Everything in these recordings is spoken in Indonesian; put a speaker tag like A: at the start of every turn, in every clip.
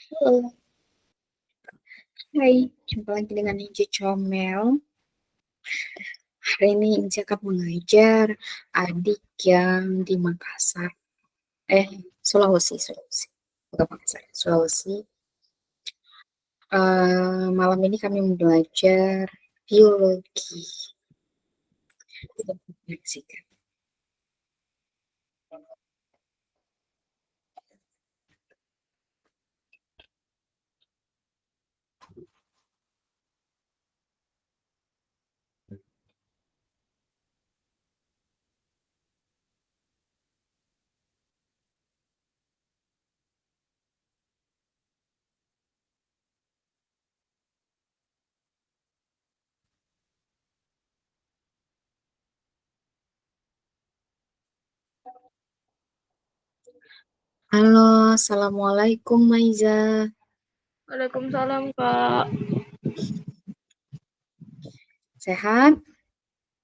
A: Halo. Hai, jumpa lagi dengan Ninja Comel. Hari ini Ninja akan mengajar adik yang di Makassar. Sulawesi. Bukan Makassar, Sulawesi. Malam ini kami belajar biologi. Menyaksikan. Halo, Assalamualaikum Maiza.
B: Waalaikumsalam, Kak.
A: Sehat?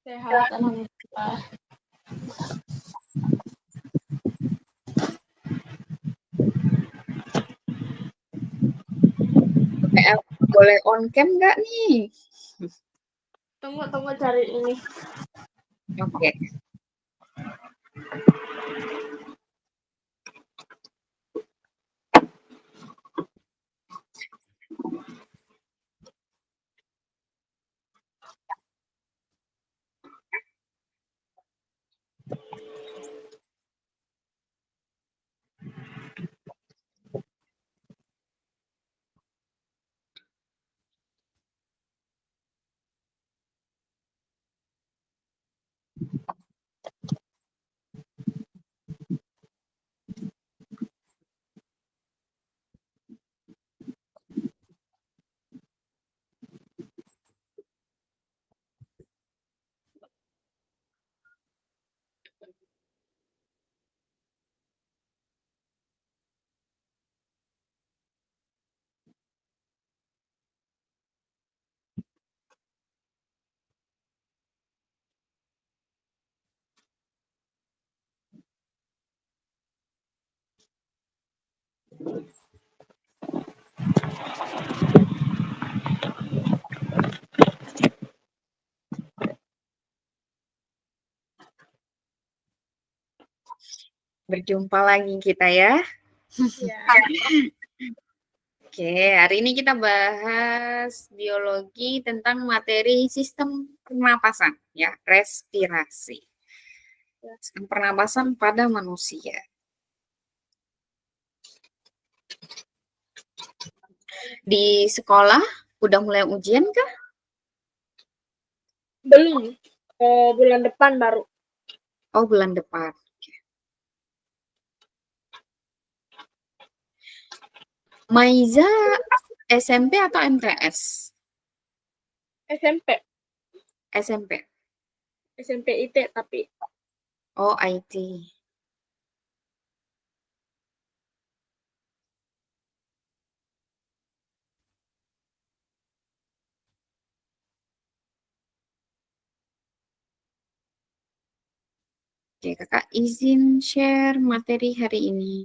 B: Sehat, alhamdulillah.
A: Boleh on cam nggak nih?
B: Tunggu cari ini.
A: Oke. Berjumpa lagi kita ya.
B: Ya.
A: Oke, hari ini kita bahas biologi tentang materi sistem pernapasan, ya, respirasi. Sistem pernapasan pada manusia. Di sekolah udah mulai ujian kah?
B: Belum. Bulan depan baru.
A: Oh, bulan depan. Maiza SMP atau MTS?
B: SMP.
A: SMP.
B: SMP IT tapi.
A: Oh, IT. Oke, kakak izin share materi hari ini.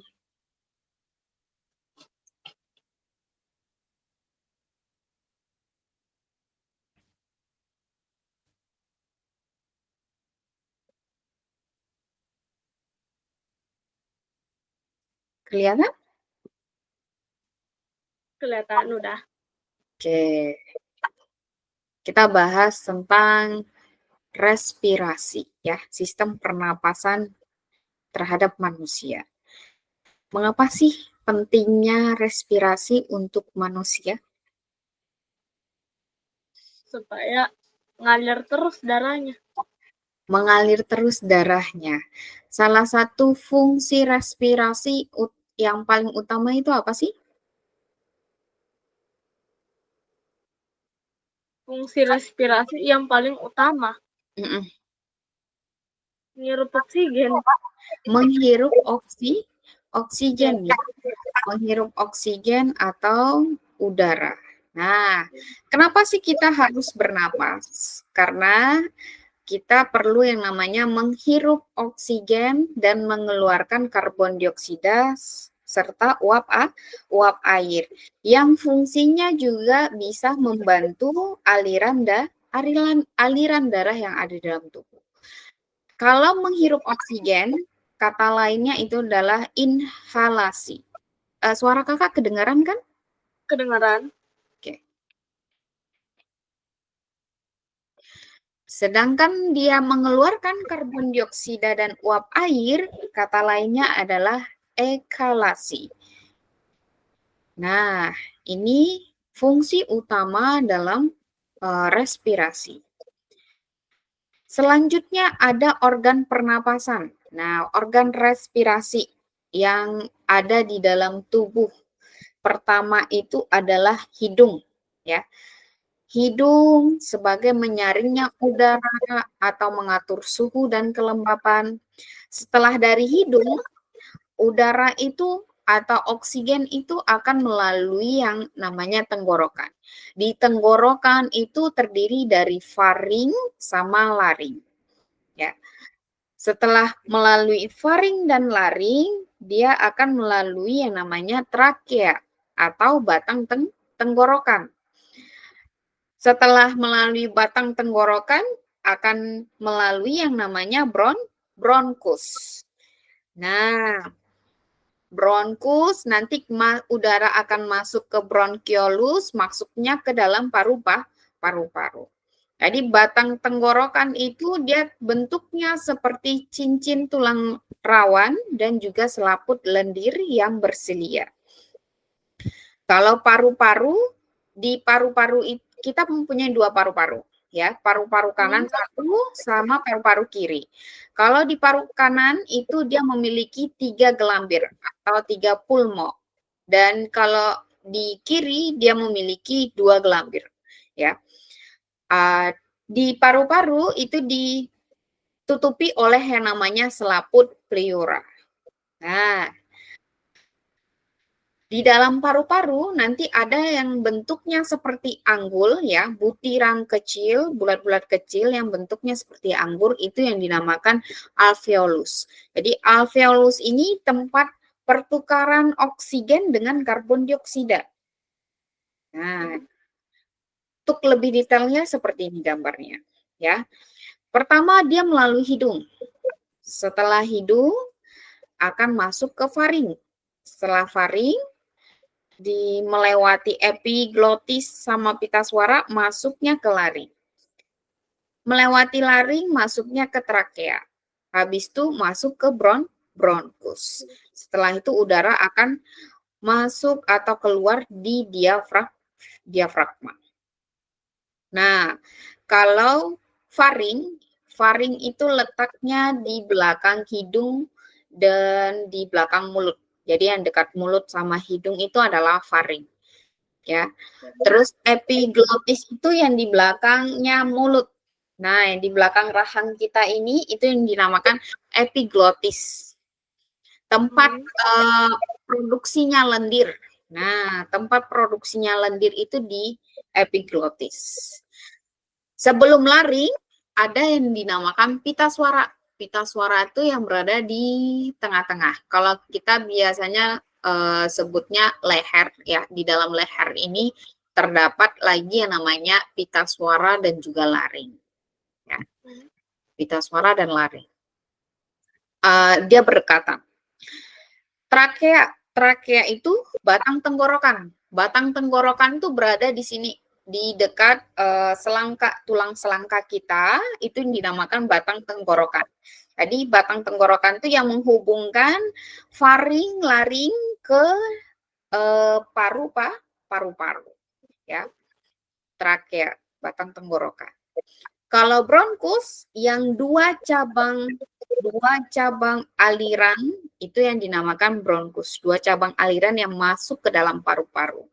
A: Kelihatan?
B: Kelihatan udah.
A: Oke. Kita bahas tentang respirasi, ya, sistem pernapasan terhadap manusia. Mengapa sih pentingnya respirasi untuk manusia?
B: Supaya ngalir terus darahnya.
A: Mengalir terus darahnya. Salah satu fungsi respirasi yang paling utama itu apa sih?
B: Fungsi respirasi yang paling utama.
A: Mm-mm.
B: Ngirup oksigen.
A: Menghirup oksigen, ya. Menghirup oksigen atau udara. Nah, kenapa sih kita harus bernapas? Karena kita perlu yang namanya menghirup oksigen dan mengeluarkan karbon dioksida serta uap air yang fungsinya juga bisa membantu aliran darah yang ada dalam tubuh. Kalau menghirup oksigen, kata lainnya itu adalah inhalasi. Suara kakak kedengaran kan?
B: Kedengaran.
A: Oke. Sedangkan dia mengeluarkan karbon dioksida dan uap air, kata lainnya adalah ekhalasi. Nah, ini fungsi utama dalam respirasi. Selanjutnya ada organ pernapasan. Nah, organ respirasi yang ada di dalam tubuh. Pertama itu adalah hidung, ya. Hidung sebagai menyaringnya udara atau mengatur suhu dan kelembapan. Setelah dari hidung, udara itu atau oksigen itu akan melalui yang namanya tenggorokan. Di tenggorokan itu terdiri dari faring sama laring. Ya. Setelah melalui faring dan laring, dia akan melalui yang namanya trakea atau batang tenggorokan. Setelah melalui batang tenggorokan, akan melalui yang namanya bronkus. Nah, bronkus nanti udara akan masuk ke bronkiolus, masuknya ke dalam paru-paru. Jadi batang tenggorokan itu dia bentuknya seperti cincin tulang rawan dan juga selaput lendir yang bersilia. Kalau paru-paru, di paru-paru kita mempunyai dua paru-paru, ya, paru-paru kanan satu sama paru-paru kiri. Kalau di paru kanan itu dia memiliki 3 gelambir atau 3 pulmo, dan kalau di kiri dia memiliki 2 gelambir, ya. Di paru-paru itu ditutupi oleh yang namanya selaput pleura. Nah, di dalam paru-paru nanti ada yang bentuknya seperti anggul, ya, butiran kecil, bulat-bulat kecil yang bentuknya seperti anggur, itu yang dinamakan alveolus. Jadi alveolus ini tempat pertukaran oksigen dengan karbon dioksida. Nah, untuk lebih detailnya seperti ini gambarnya, ya. Pertama dia melalui hidung. Setelah hidung akan masuk ke faring. Setelah faring melewati epiglotis sama pita suara, masuknya ke laring. Melewati laring, masuknya ke trakea. Habis itu masuk ke bronkus. Setelah itu udara akan masuk atau keluar di diafragma. Nah, kalau faring itu letaknya di belakang hidung dan di belakang mulut. Jadi yang dekat mulut sama hidung itu adalah faring. Ya. Terus epiglotis itu yang di belakangnya mulut. Nah, yang di belakang rahang kita ini itu yang dinamakan epiglotis. Tempat produksinya lendir. Nah, tempat produksinya lendir itu di epiglotis. Sebelum laring, ada yang dinamakan pita suara. Pita suara itu yang berada di tengah-tengah. Kalau kita biasanya sebutnya leher, ya, di dalam leher ini terdapat lagi yang namanya pita suara dan juga laring. Ya. Pita suara dan laring. Dia berdekatan. Trakea itu batang tenggorokan. Batang tenggorokan itu berada di sini, di dekat tulang selangka kita, itu dinamakan batang tenggorokan. Jadi batang tenggorokan itu yang menghubungkan faring, laring ke paru-paru, ya. Trakea, batang tenggorokan. Kalau bronkus yang dua cabang aliran itu yang dinamakan bronkus, dua cabang aliran yang masuk ke dalam paru-paru.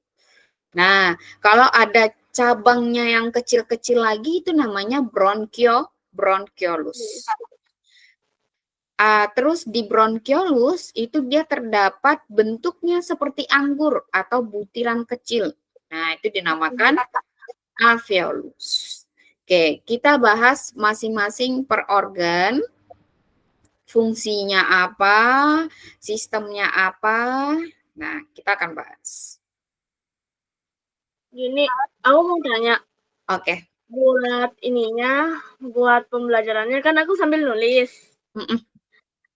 A: Nah, kalau ada cabangnya yang kecil-kecil lagi itu namanya bronkiolus. Terus di bronkiolus itu dia terdapat bentuknya seperti anggur atau butiran kecil. Nah, itu dinamakan alveolus. Oke, kita bahas masing-masing per organ. fungsinya apa, sistemnya apa. Nah, kita akan bahas.
B: Gini, aku mau tanya,
A: Oke.
B: buat pembelajarannya kan aku sambil nulis.
A: Mm-mm.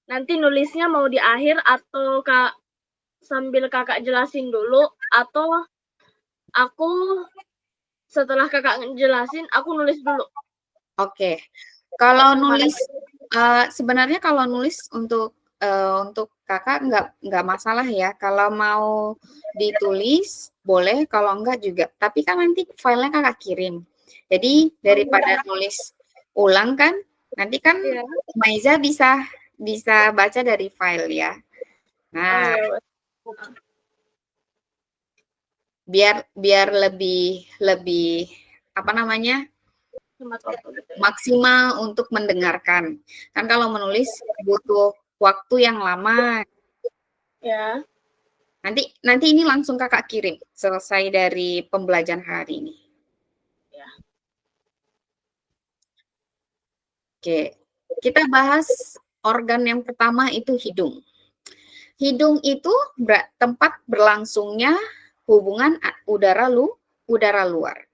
B: Nanti nulisnya mau di akhir atau sambil Kakak jelasin dulu, atau aku setelah Kakak jelasin, aku nulis dulu?
A: Oke. Kalau nulis, sebenarnya kalau nulis untuk kakak nggak masalah ya. Kalau mau ditulis boleh, kalau enggak juga. Tapi kan nanti filenya kakak kirim. Jadi daripada nulis ulang kan, nanti kan
B: Iya.
A: Maiza bisa baca dari file ya.
B: Oh,
A: Nah,
B: ya.
A: biar lebih apa namanya?
B: Hemat waktu gitu ya.
A: Maksimal untuk mendengarkan. Kan kalau menulis butuh waktu yang lama.
B: Ya.
A: Nanti ini langsung kakak kirim selesai dari pembelajaran hari ini.
B: Ya.
A: Oke, kita bahas organ yang pertama itu hidung. Hidung itu tempat berlangsungnya hubungan udara luar.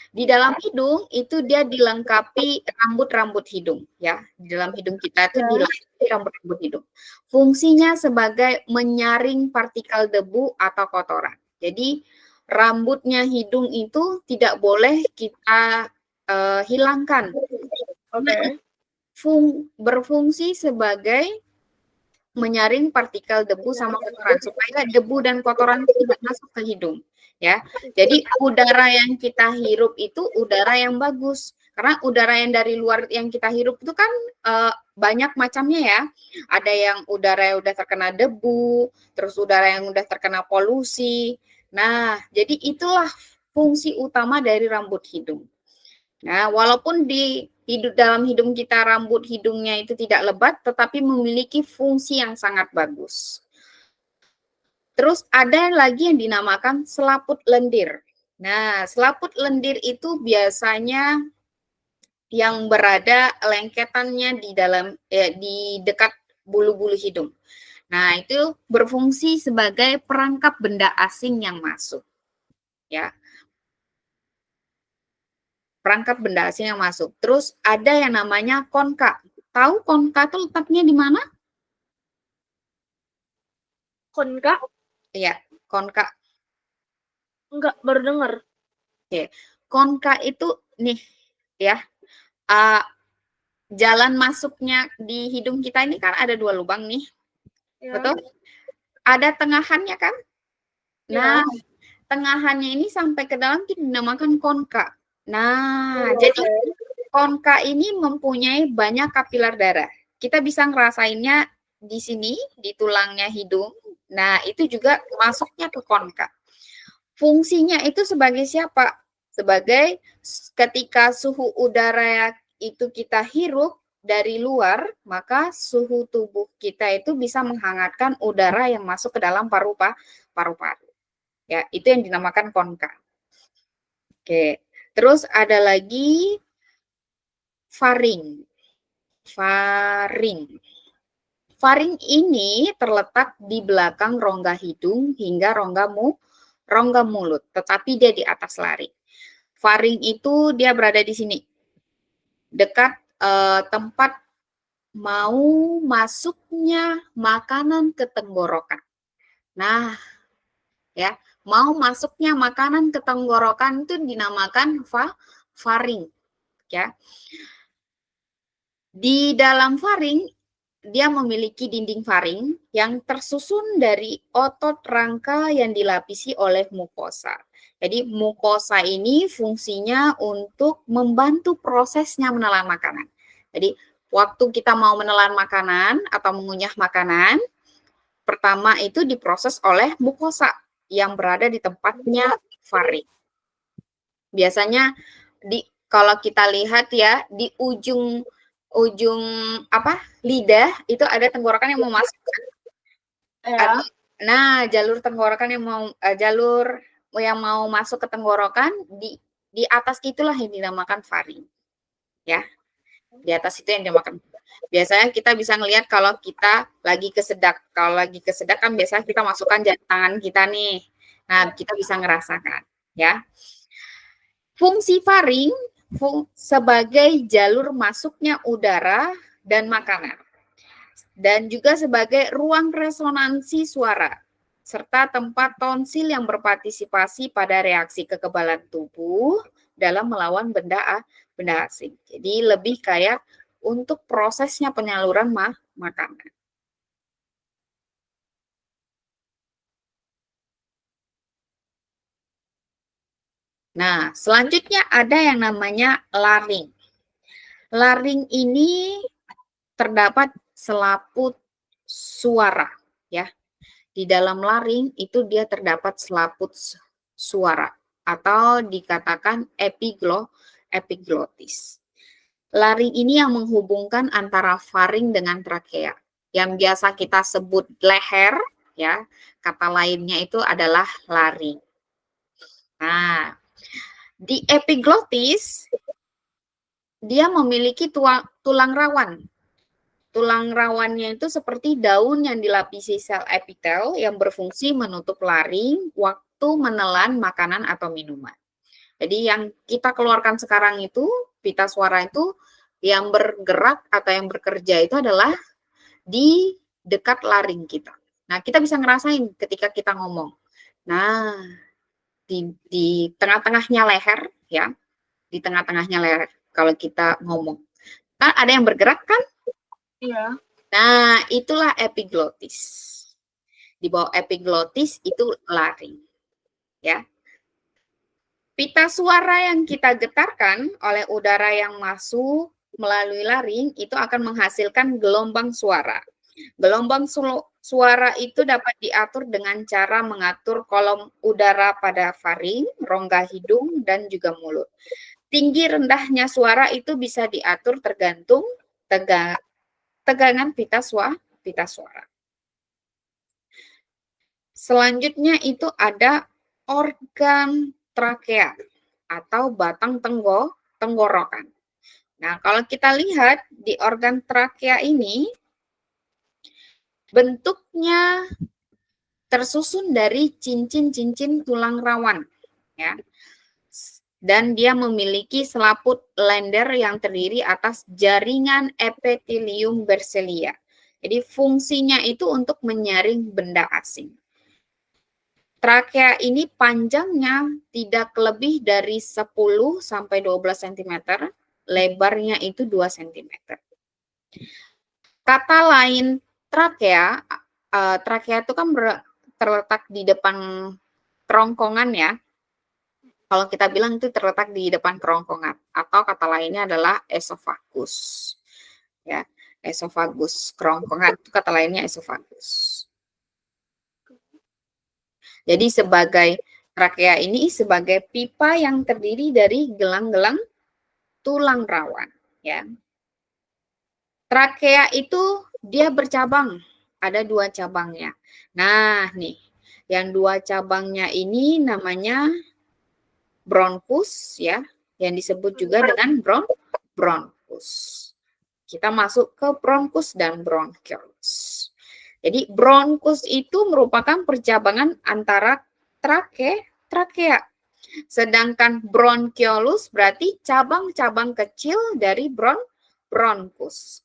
A: Di dalam hidung itu dia dilengkapi rambut-rambut hidung ya. Di dalam hidung kita itu dilengkapi rambut-rambut hidung. Fungsinya sebagai menyaring partikel debu atau kotoran. Jadi rambutnya hidung itu tidak boleh kita hilangkan.
B: Oke.
A: Berfungsi sebagai menyaring partikel debu sama kotoran supaya debu dan kotoran tidak masuk ke hidung ya. Jadi udara yang kita hirup itu udara yang bagus karena udara yang dari luar yang kita hirup itu kan banyak macamnya ya. Ada yang udara yang udah terkena debu, terus udara yang udah terkena polusi. Nah, jadi itulah fungsi utama dari rambut hidung. Nah, walaupun dalam hidung kita rambut hidungnya itu tidak lebat, tetapi memiliki fungsi yang sangat bagus. Terus ada lagi yang dinamakan selaput lendir. Nah, selaput lendir itu biasanya yang berada lengketannya di dekat bulu-bulu hidung. Nah, itu berfungsi sebagai perangkap benda asing yang masuk. Ya, perangkap benda asing yang masuk. Terus ada yang namanya konka. Tahu konka itu letaknya di mana?
B: Konka?
A: Iya, konka.
B: Enggak, baru dengar.
A: Oke. Konka itu nih ya, uh, jalan masuknya di hidung kita ini kan ada 2 lubang nih.
B: Ya.
A: Betul? Ada tengahannya kan? Nah,
B: Ya.
A: tengahannya ini sampai ke dalam itu dinamakan konka. Nah, jadi konka ini mempunyai banyak kapiler darah. Kita bisa ngerasainnya di sini, di tulangnya hidung. Nah, itu juga masuknya ke konka. Fungsinya itu sebagai siapa? Sebagai ketika suhu udara itu kita hirup dari luar, maka suhu tubuh kita itu bisa menghangatkan udara yang masuk ke dalam paru-paru. Ya, itu yang dinamakan konka. Oke. Terus ada lagi faring. Faring. Faring ini terletak di belakang rongga hidung hingga rongga mulut, tetapi dia di atas lari. Faring itu dia berada di sini, dekat tempat mau masuknya makanan ke tenggorokan. Nah, ya, mau masuknya makanan ke tenggorokan itu dinamakan faring, ya. Di dalam faring dia memiliki dinding faring yang tersusun dari otot rangka yang dilapisi oleh mukosa. Jadi mukosa ini fungsinya untuk membantu prosesnya menelan makanan. Jadi waktu kita mau menelan makanan atau mengunyah makanan, pertama itu diproses oleh mukosa yang berada di tempatnya faring. Biasanya kalau kita lihat ya di ujung lidah itu ada tenggorokan yang mau masuk.
B: Ya.
A: Nah, jalur tenggorokan jalur yang mau masuk ke tenggorokan di atas itulah yang dinamakan faring. Ya. Di atas itu yang dinamakan. Biasanya kita bisa ngelihat kalau kita lagi kesedak. Kalau lagi kesedak kan biasanya kita masukkan jari tangan kita nih. Nah, kita bisa ngerasakan ya. Fungsi faring sebagai jalur masuknya udara dan makanan. Dan juga sebagai ruang resonansi suara serta tempat tonsil yang berpartisipasi pada reaksi kekebalan tubuh dalam melawan benda asing. Jadi lebih kayak untuk prosesnya penyaluran makanan. Nah, selanjutnya ada yang namanya laring. Laring ini terdapat selaput suara, ya. Di dalam laring itu dia terdapat selaput suara atau dikatakan epiglotis. Laring ini yang menghubungkan antara faring dengan trakea. Yang biasa kita sebut leher, ya. Kata lainnya itu adalah laring. Nah, di epiglotis dia memiliki tulang rawan. Tulang rawannya itu seperti daun yang dilapisi sel epitel yang berfungsi menutup laring waktu menelan makanan atau minuman. Jadi yang kita keluarkan sekarang itu, pita suara itu yang bergerak atau yang bekerja itu adalah di dekat laring kita. Nah, kita bisa ngerasain ketika kita ngomong. Nah, di tengah-tengahnya leher, ya, di tengah-tengahnya leher kalau kita ngomong. Kan ada yang bergerak kan?
B: Iya.
A: Nah, itulah epiglotis. Di bawah epiglotis itu laring. Ya. Pita suara yang kita getarkan oleh udara yang masuk melalui laring itu akan menghasilkan gelombang suara. Gelombang suara itu dapat diatur dengan cara mengatur kolom udara pada faring, rongga hidung, dan juga mulut. Tinggi rendahnya suara itu bisa diatur tergantung tegangan pita suara. Selanjutnya itu ada organ trakea atau batang tenggorokan. Nah, kalau kita lihat di organ trakea ini, bentuknya tersusun dari cincin-cincin tulang rawan, ya. Dan dia memiliki selaput lender yang terdiri atas jaringan epitelium berselia. Jadi fungsinya itu untuk menyaring benda asing. Trakea ini panjangnya tidak lebih dari 10 sampai 12 cm, lebarnya itu 2 cm. Kata lain trakea, trakea itu kan terletak di depan kerongkongan ya. Kalau kita bilang itu terletak di depan kerongkongan atau kata lainnya adalah esofagus. Ya, esofagus, kerongkongan itu kata lainnya esofagus. Jadi sebagai trakea ini sebagai pipa yang terdiri dari gelang-gelang tulang rawan, ya. Trakea itu dia bercabang, ada 2 cabangnya. Nah, nih, yang 2 cabangnya ini namanya bronkus, ya, yang disebut juga dengan bronkus. Kita masuk ke bronkus dan bronchiolus. Jadi bronkus itu merupakan percabangan antara trakea. Sedangkan bronchiolus berarti cabang-cabang kecil dari bronkus.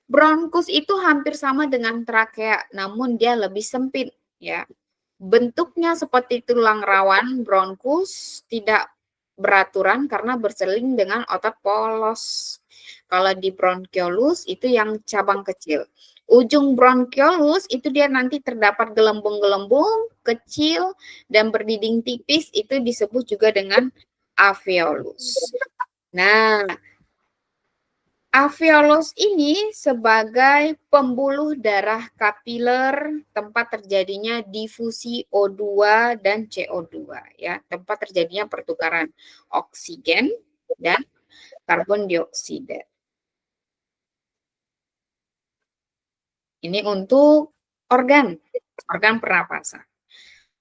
A: Bronkus itu hampir sama dengan trakea, namun dia lebih sempit, ya. Bentuknya seperti tulang rawan, bronkus tidak beraturan karena berseling dengan otot polos. Kalau di bronchiolus itu yang cabang kecil. Ujung bronchiolus itu dia nanti terdapat gelembung-gelembung kecil dan berdinding tipis, itu disebut juga dengan alveolus. Nah, alveolus ini sebagai pembuluh darah kapiler tempat terjadinya difusi O2 dan CO2, ya, tempat terjadinya pertukaran oksigen dan karbon dioksida. Ini untuk organ pernapasan.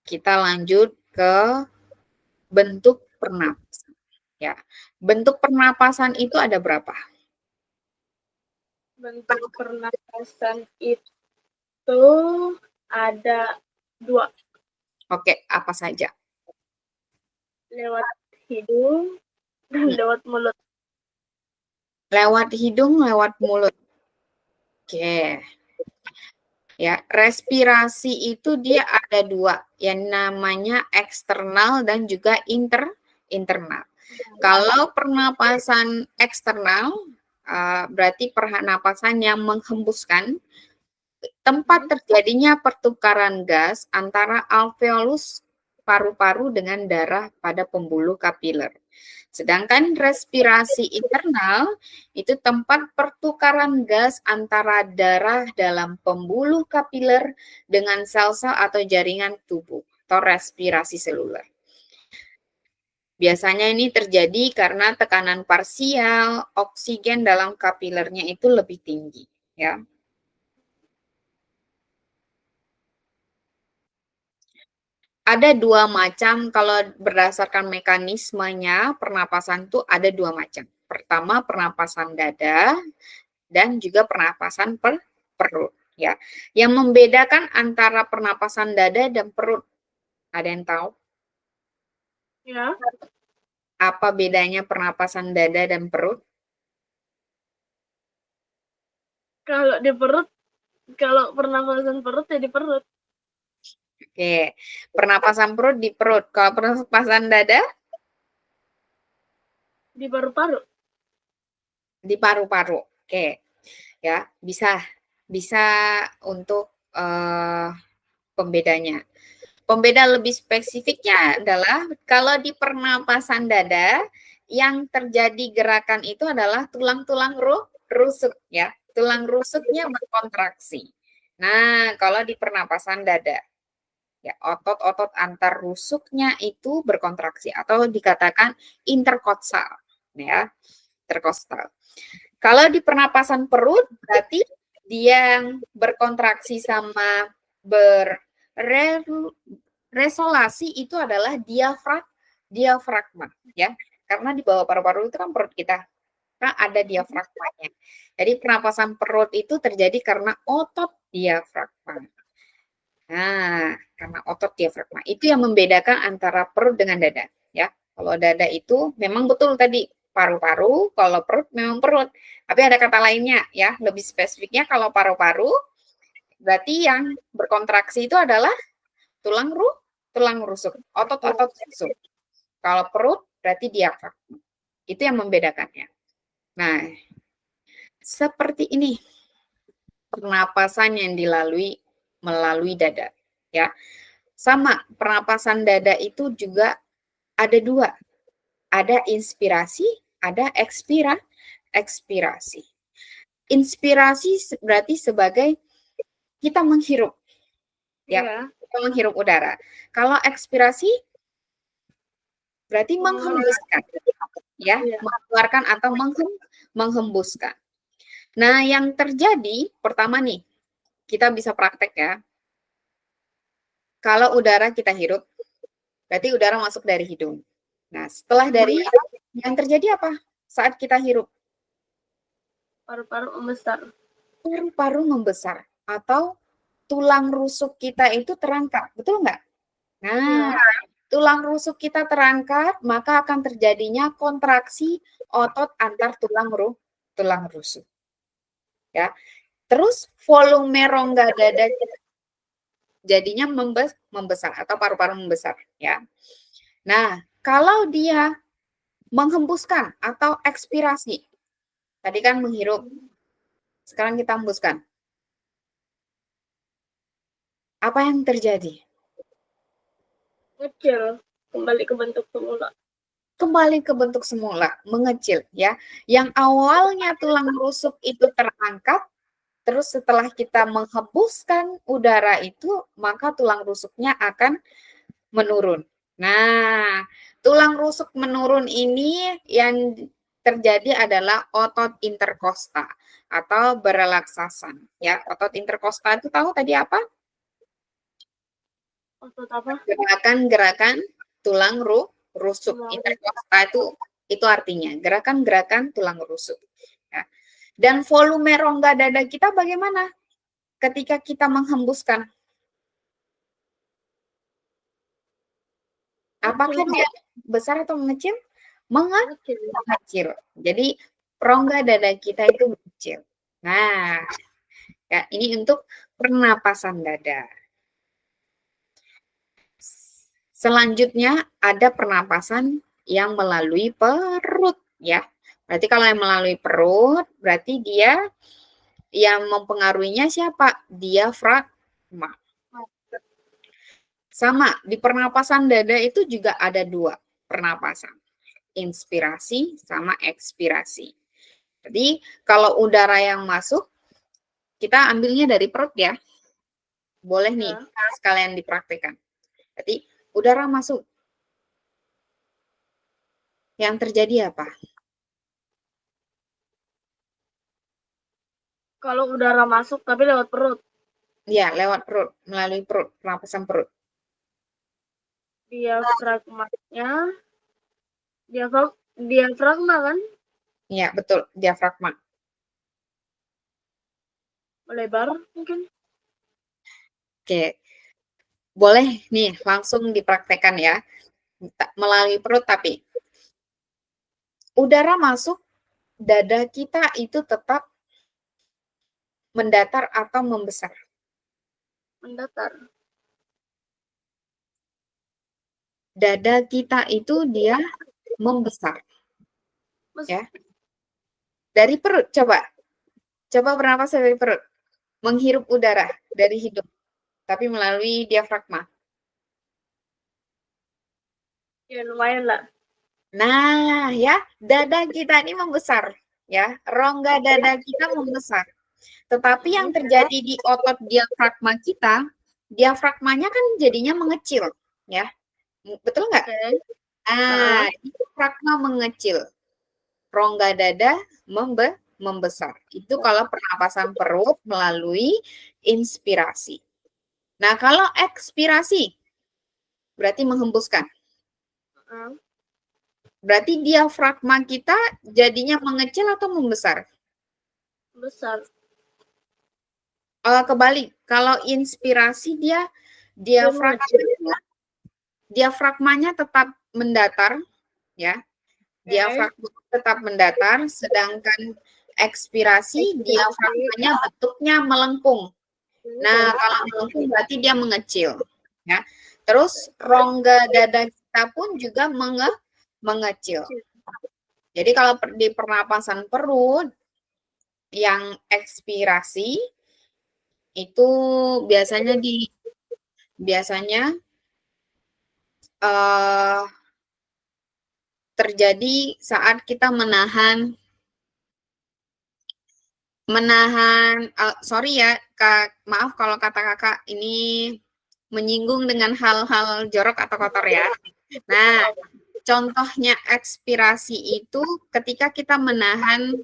A: Kita lanjut ke bentuk pernapasan. Ya, bentuk pernapasan itu ada berapa?
B: Bentuk pernapasan itu ada 2.
A: Oke, apa saja?
B: Lewat hidung dan lewat mulut.
A: Lewat hidung, lewat mulut. Oke. Ya, respirasi itu dia ada 2, yang namanya eksternal dan juga internal. Kalau pernapasan eksternal, berarti pernapasan yang menghembuskan, tempat terjadinya pertukaran gas antara alveolus paru-paru dengan darah pada pembuluh kapiler. Sedangkan respirasi internal itu tempat pertukaran gas antara darah dalam pembuluh kapiler dengan sel-sel atau jaringan tubuh atau respirasi seluler. Biasanya ini terjadi karena tekanan parsial, oksigen dalam kapilernya itu lebih tinggi, ya. Ada 2 macam, kalau berdasarkan mekanismenya pernapasan itu ada 2 macam. Pertama pernapasan dada dan juga pernapasan perut, ya. Yang membedakan antara pernapasan dada dan perut, ada yang tahu?
B: Ya.
A: Apa bedanya pernapasan dada dan perut?
B: Kalau di perut, kalau pernapasan perut ya di perut.
A: Oke, pernapasan perut di perut. Kalau pernapasan dada?
B: Di paru-paru.
A: Di paru-paru. Oke, ya bisa untuk pembedanya. Pembeda lebih spesifiknya adalah kalau di pernapasan dada yang terjadi gerakan itu adalah tulang-tulang rusuk, ya. Tulang rusuknya berkontraksi. Nah, kalau di pernapasan dada, ya otot-otot antar rusuknya itu berkontraksi atau dikatakan interkostal, ya. Interkostal. Kalau di pernapasan perut berarti dia yang berkontraksi sama beresolasi itu adalah diafragma, ya. Karena di bawah paru-paru itu kan perut kita, kan ada diafragmanya. Jadi pernapasan perut itu terjadi karena otot diafragma. Nah, karena otot diafragma itu yang membedakan antara perut dengan dada, ya. Kalau dada itu memang betul tadi paru-paru, kalau perut memang perut. Tapi ada kata lainnya, ya. Lebih spesifiknya kalau paru-paru berarti yang berkontraksi itu adalah tulang rusuk, otot-otot rusuk. Kalau perut berarti diafragma. Itu yang membedakannya. Nah, seperti ini pernapasan yang dilalui melalui dada, ya. Sama, pernapasan dada itu juga ada 2. Ada inspirasi, ada ekspirasi. Inspirasi berarti sebagai kita menghirup, ya.
B: Ya.
A: Kita menghirup udara. Kalau ekspirasi berarti menghembuskan, ya, mengeluarkan atau menghembuskan. Nah, yang terjadi pertama nih, kita bisa praktek ya. Kalau udara kita hirup, berarti udara masuk dari hidung. Nah, setelah dari yang terjadi apa saat kita hirup?
B: Paru-paru membesar.
A: Paru-paru membesar atau tulang rusuk kita itu terangkat, betul nggak? Nah, tulang rusuk kita terangkat, maka akan terjadinya kontraksi otot antar tulang rusuk. Ya. Terus volume rongga dada jadinya membesar atau paru-paru membesar, ya. Nah, kalau dia menghembuskan atau ekspirasi, tadi kan menghirup, sekarang kita hembuskan. Apa yang terjadi?
B: Kecil, kembali ke bentuk semula.
A: Kembali ke bentuk semula, mengecil, ya. Yang awalnya tulang rusuk itu terangkat, terus setelah kita menghembuskan udara itu, maka tulang rusuknya akan menurun. Nah, tulang rusuk menurun ini yang terjadi adalah otot interkosta atau berelaksasan, ya. Otot interkosta itu tahu tadi apa?
B: Otot apa?
A: Gerakan-gerakan tulang rusuk. Interkosta itu artinya gerakan-gerakan tulang rusuk. Ya. Dan volume rongga dada kita bagaimana ketika kita menghembuskan? Apakah dia besar atau mengecil? Mengecil. Jadi rongga dada kita itu mengecil. Nah, ya, ini untuk pernapasan dada. Selanjutnya ada pernapasan yang melalui perut, ya. Berarti kalau yang melalui perut, berarti dia yang mempengaruhinya siapa? Diafragma. Sama, di pernapasan dada itu juga ada dua pernapasan. Inspirasi sama ekspirasi. Jadi, kalau udara yang masuk, kita ambilnya dari perut ya. Boleh nih, sekalian dipraktikkan. Jadi, udara masuk. Yang terjadi apa?
B: Kalau udara masuk tapi lewat perut.
A: Ya, lewat perut, melalui perut, pernapasan perut.
B: Diafragmanya, diafragma kan?
A: Ya, betul, diafragma.
B: Melebar mungkin.
A: Oke, boleh nih langsung dipraktekkan ya, melalui perut tapi udara masuk, dada kita itu tetap mendatar atau membesar.
B: Mendatar.
A: Dada kita itu dia membesar. Ya. Dari perut, coba. Coba bernapas dari perut. Menghirup udara dari hidung, tapi melalui diafragma.
B: Ya lumayan lah.
A: Nah, ya, dada kita ini membesar, ya. Rongga dada kita membesar. Tetapi yang terjadi di otot diafragma kita, diafragmanya kan jadinya mengecil, ya. Betul nggak? Ah, diafragma mengecil. Rongga dada membesar. Itu kalau pernapasan perut melalui inspirasi. Nah, kalau ekspirasi berarti menghembuskan. Berarti diafragma kita jadinya mengecil atau membesar?
B: Besar.
A: Kebalik, kalau inspirasi dia diafragmanya tetap mendatar, ya. Diafragma tetap mendatar, sedangkan ekspirasi diafragmanya bentuknya melengkung. Nah, kalau melengkung berarti dia mengecil, ya. Terus rongga dada kita pun juga mengecil. Jadi kalau di pernapasan perut yang ekspirasi itu biasanya terjadi saat kita menahan sorry ya Kak, maaf kalau kata Kakak ini menyinggung dengan hal-hal jorok atau kotor ya. Nah, contohnya ekspirasi itu ketika kita menahan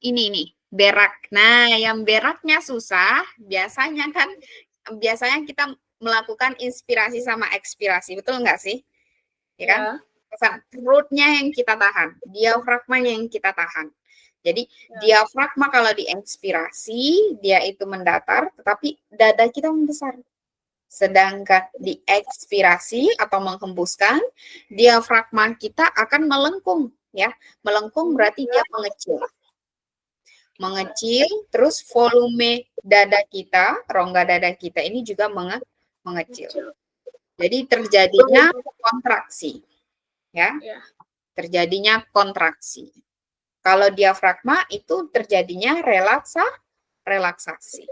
A: ini nih, berak. Nah, yang beraknya susah, biasanya kita melakukan inspirasi sama ekspirasi, betul nggak sih? Ya kan? Perutnya yang kita tahan, diafragmanya yang kita tahan. Jadi diafragma kalau diekspirasi dia itu mendatar, tetapi dada kita membesar. Sedangkan di ekspirasi atau menghembuskan, diafragma kita akan melengkung, ya. Melengkung berarti dia mengecil. Mengecil, terus volume dada kita, rongga dada kita ini juga mengecil. Jadi terjadinya kontraksi, ya. Terjadinya kontraksi. Kalau diafragma itu terjadinya relaksasi.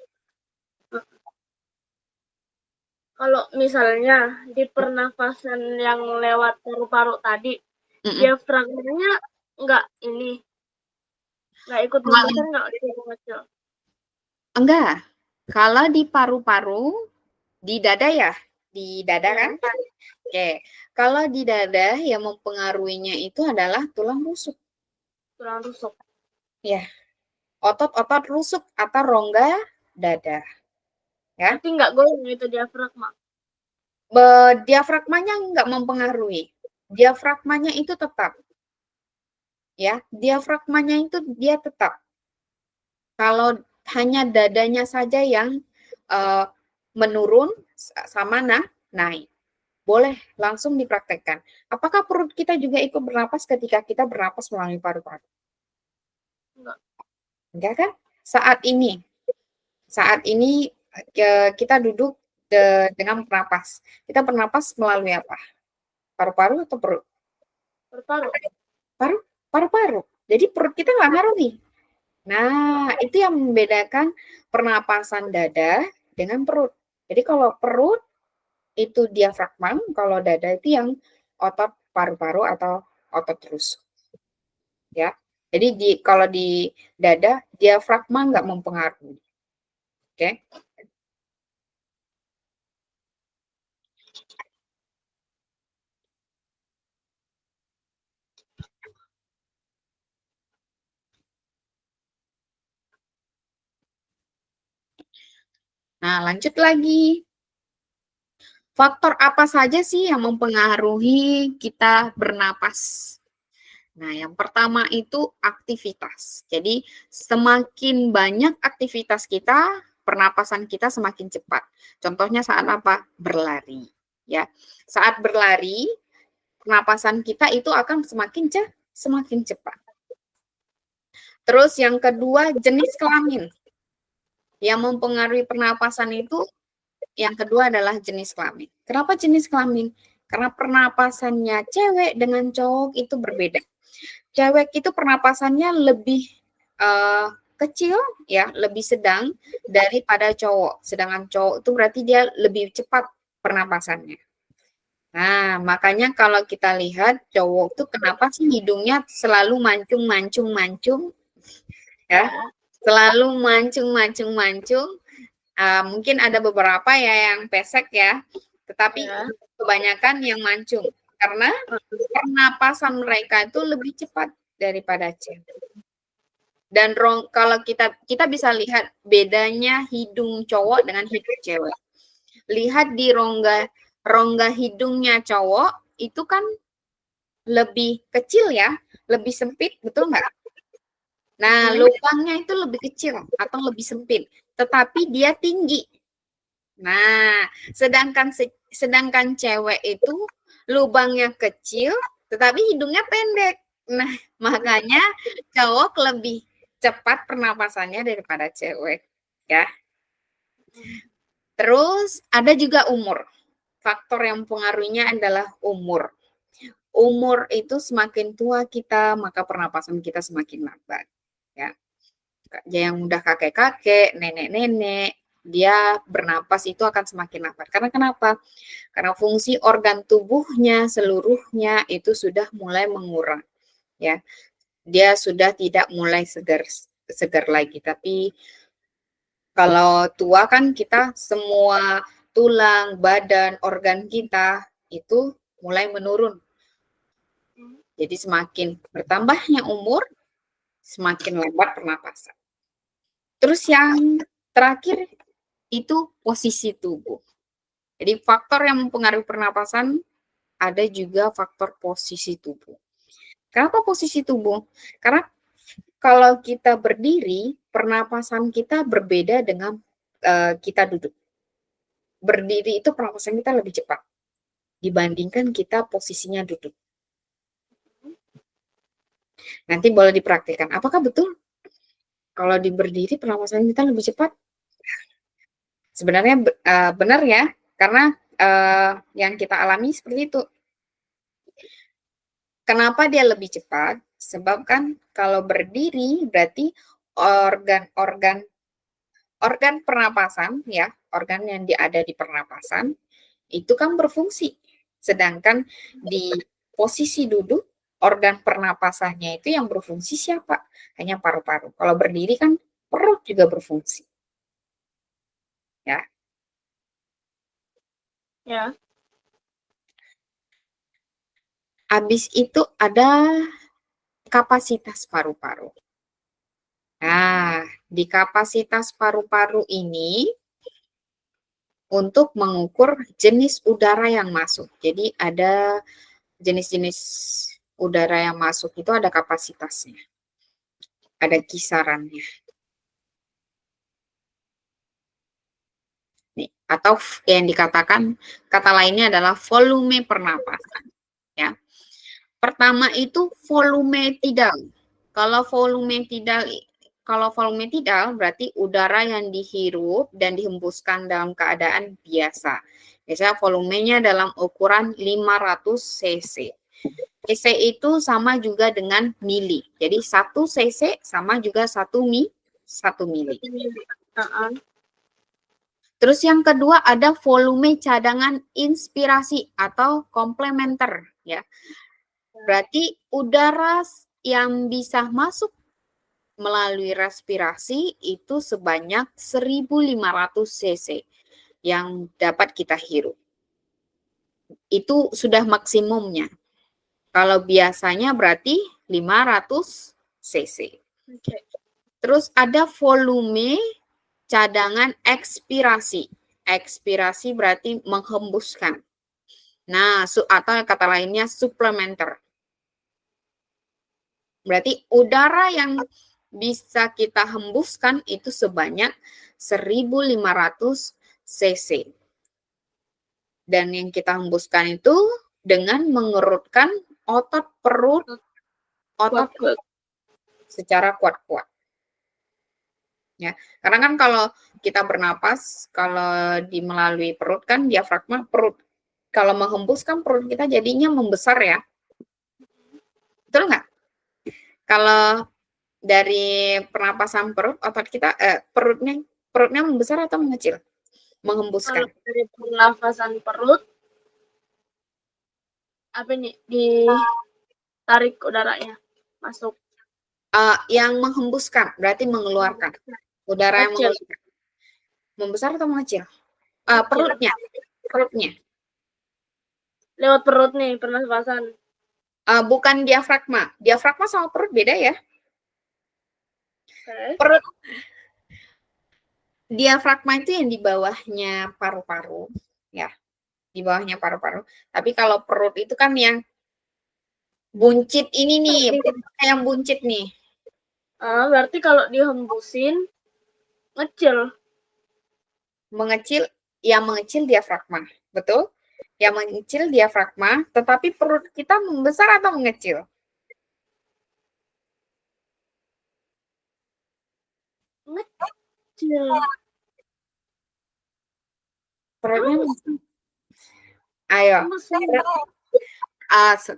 B: Kalau misalnya di pernafasan yang lewat paru-paru tadi, diafragmanya nggak ikut membesar, nggak ikut mengecil?
A: Enggak. Kalau di paru-paru, di dada ya? Di dada kan? Oke. Kalau di dada yang mempengaruhinya itu adalah tulang rusuk.
B: Tulang rusuk.
A: Ya. Otot-otot rusuk atau rongga dada. Ya.
B: Berarti nggak goyang itu diafragma?
A: Diafragmanya nggak mempengaruhi. Diafragmanya itu tetap. ya, diafragmanya itu dia tetap. Kalau hanya dadanya saja yang menurun sama naik. Boleh langsung dipraktekkan. Apakah perut kita juga ikut bernapas ketika kita bernapas melalui paru-paru?
B: Enggak.
A: Enggak kan? Saat ini kita duduk dengan bernapas. Kita bernapas melalui apa? Paru-paru atau perut?
B: Paru-paru.
A: Paru-paru. Jadi perut kita nggak ngaruh nih. Nah, itu yang membedakan pernapasan dada dengan perut. Jadi kalau perut itu diafragma, kalau dada itu yang otot paru-paru atau otot rusuk. Ya. Jadi kalau di dada diafragma nggak mempengaruhi. Oke. Nah, lanjut lagi. Faktor apa saja sih yang mempengaruhi kita bernapas? Nah, yang pertama itu aktivitas. Jadi, semakin banyak aktivitas kita, pernapasan kita semakin cepat. Contohnya saat apa? Berlari. Ya, saat berlari, pernapasan kita itu akan semakin cepat. Terus yang kedua, jenis kelamin. Yang mempengaruhi pernapasan itu yang kedua adalah jenis kelamin. Kenapa jenis kelamin? Karena pernapasannya cewek dengan cowok itu berbeda. Cewek itu pernapasannya lebih kecil, ya, lebih sedang daripada cowok. Sedangkan cowok itu berarti dia lebih cepat pernapasannya. Nah, makanya kalau kita lihat cowok itu kenapa sih hidungnya selalu mancung, ya, selalu mancung. Mungkin ada beberapa ya yang pesek ya, tetapi kebanyakan yang mancung karena pernapasan mereka itu lebih cepat daripada cewek. Dan kalau kita bisa lihat bedanya hidung cowok dengan hidung cewek. Lihat di rongga hidungnya cowok itu kan lebih kecil ya, lebih sempit, betul nggak? Nah, lubangnya itu lebih kecil atau lebih sempit, tetapi dia tinggi. Nah, sedangkan cewek itu lubangnya kecil, tetapi hidungnya pendek. Nah, makanya cowok lebih cepat pernapasannya daripada cewek, ya. Terus ada juga umur. Faktor yang mempengaruhinya adalah umur. Umur itu semakin tua kita, maka pernapasan kita semakin lambat, ya. Yang udah kakek-kakek, nenek-nenek, dia bernapas itu akan semakin lambat. Karena kenapa? Karena fungsi organ tubuhnya seluruhnya itu sudah mulai mengurang, ya. Dia sudah tidak mulai segar lagi. Tapi kalau tua kan kita semua tulang, badan, organ kita itu mulai menurun. Jadi semakin bertambahnya umur, semakin lambat pernapasan. Terus yang terakhir itu posisi tubuh. Jadi faktor yang mempengaruhi pernapasan ada juga faktor posisi tubuh. Kenapa posisi tubuh? Karena kalau kita berdiri, pernapasan kita berbeda dengan kita duduk. Berdiri itu pernapasan kita lebih cepat dibandingkan kita posisinya duduk. Nanti boleh dipraktikkan. Apakah betul kalau di berdiri pernapasan kita lebih cepat? Sebenarnya benar ya, karena yang kita alami seperti itu. Kenapa dia lebih cepat? Sebab kan kalau berdiri berarti organ pernapasan, ya, organ yang ada di pernapasan itu kan berfungsi. Sedangkan di posisi duduk, organ pernapasannya itu yang berfungsi siapa? Hanya paru-paru. Kalau berdiri kan perut juga berfungsi. Ya.
B: Ya.
A: Habis itu ada kapasitas paru-paru. Nah, di kapasitas paru-paru ini untuk mengukur jenis udara yang masuk. Jadi ada jenis-jenis udara yang masuk itu ada kapasitasnya, ada kisarannya. Nih, atau yang dikatakan kata lainnya adalah volume pernapasan. Ya, pertama itu volume tidal. Kalau volume tidal berarti udara yang dihirup dan dihembuskan dalam keadaan biasa. Biasanya volumenya dalam ukuran 500 cc. cc itu sama juga dengan mili. Jadi 1 cc sama juga 1 mili. Terus yang kedua ada volume cadangan inspirasi atau komplementer ya. Berarti udara yang bisa masuk melalui respirasi itu sebanyak 1.500 cc yang dapat kita hirup. Itu sudah maksimumnya. Kalau biasanya berarti 500 cc. Terus ada volume cadangan ekspirasi. Ekspirasi berarti menghembuskan. Nah, atau kata lainnya suplementer. Berarti udara yang bisa kita hembuskan itu sebanyak 1.500 cc. Dan yang kita hembuskan itu dengan mengerutkan otot perut, secara kuat-kuat. Ya, karena kan kalau kita bernapas, kalau melalui perut kan diafragma perut. Kalau menghembuskan perut kita jadinya membesar ya. Betul nggak? Kalau dari pernapasan perut, otot kita perutnya membesar atau mengecil? Menghembuskan.
B: Kalau dari pernapasan perut, apa nih? Ditarik udaranya masuk.
A: Yang menghembuskan berarti mengeluarkan. Udara yang mengeluarkan. Membesar atau mengecil? Perutnya.
B: Lewat perut nih pernapasan.
A: Bukan diafragma. Diafragma sama perut beda ya.
B: Perut.
A: Diafragma itu yang di bawahnya paru-paru, ya. Di bawahnya paru-paru. Tapi kalau perut itu kan yang buncit ini nih, yang buncit nih.
B: Berarti kalau dihembusin ngecil.
A: Yang mengecil diafragma, betul? Yang mengecil diafragma, tetapi perut kita membesar atau mengecil?
B: Ngecil.
A: Perutnya ayo.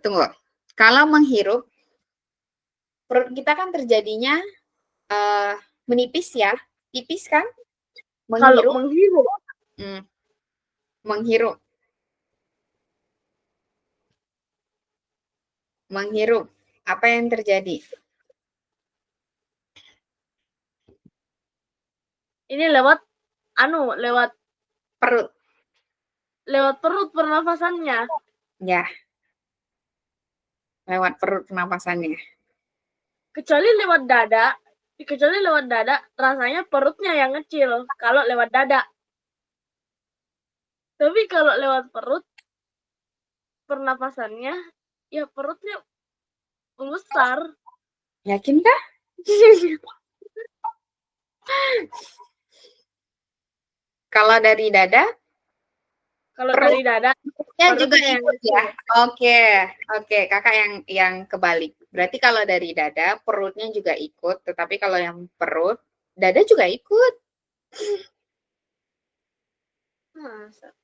A: Tunggu. Kalau menghirup, perut kita kan terjadinya menipis ya, tipis kan?
B: Menghirup. Kalau menghirup.
A: Menghirup. Menghirup. Apa yang terjadi?
B: Ini lewat
A: perut.
B: Lewat perut pernafasannya.
A: Ya. Lewat perut pernapasannya.
B: Kecuali lewat dada, rasanya perutnya yang ngecil kalau lewat dada. Tapi kalau lewat perut pernapasannya, ya perutnya besar.
A: Yakin kah? Kalau dari dada?
B: Kalau dari dada,
A: ya juga ikut ya. Oke, kakak yang kebalik. Berarti kalau dari dada, perutnya juga ikut. Tetapi kalau yang perut, dada juga ikut.
B: Masa?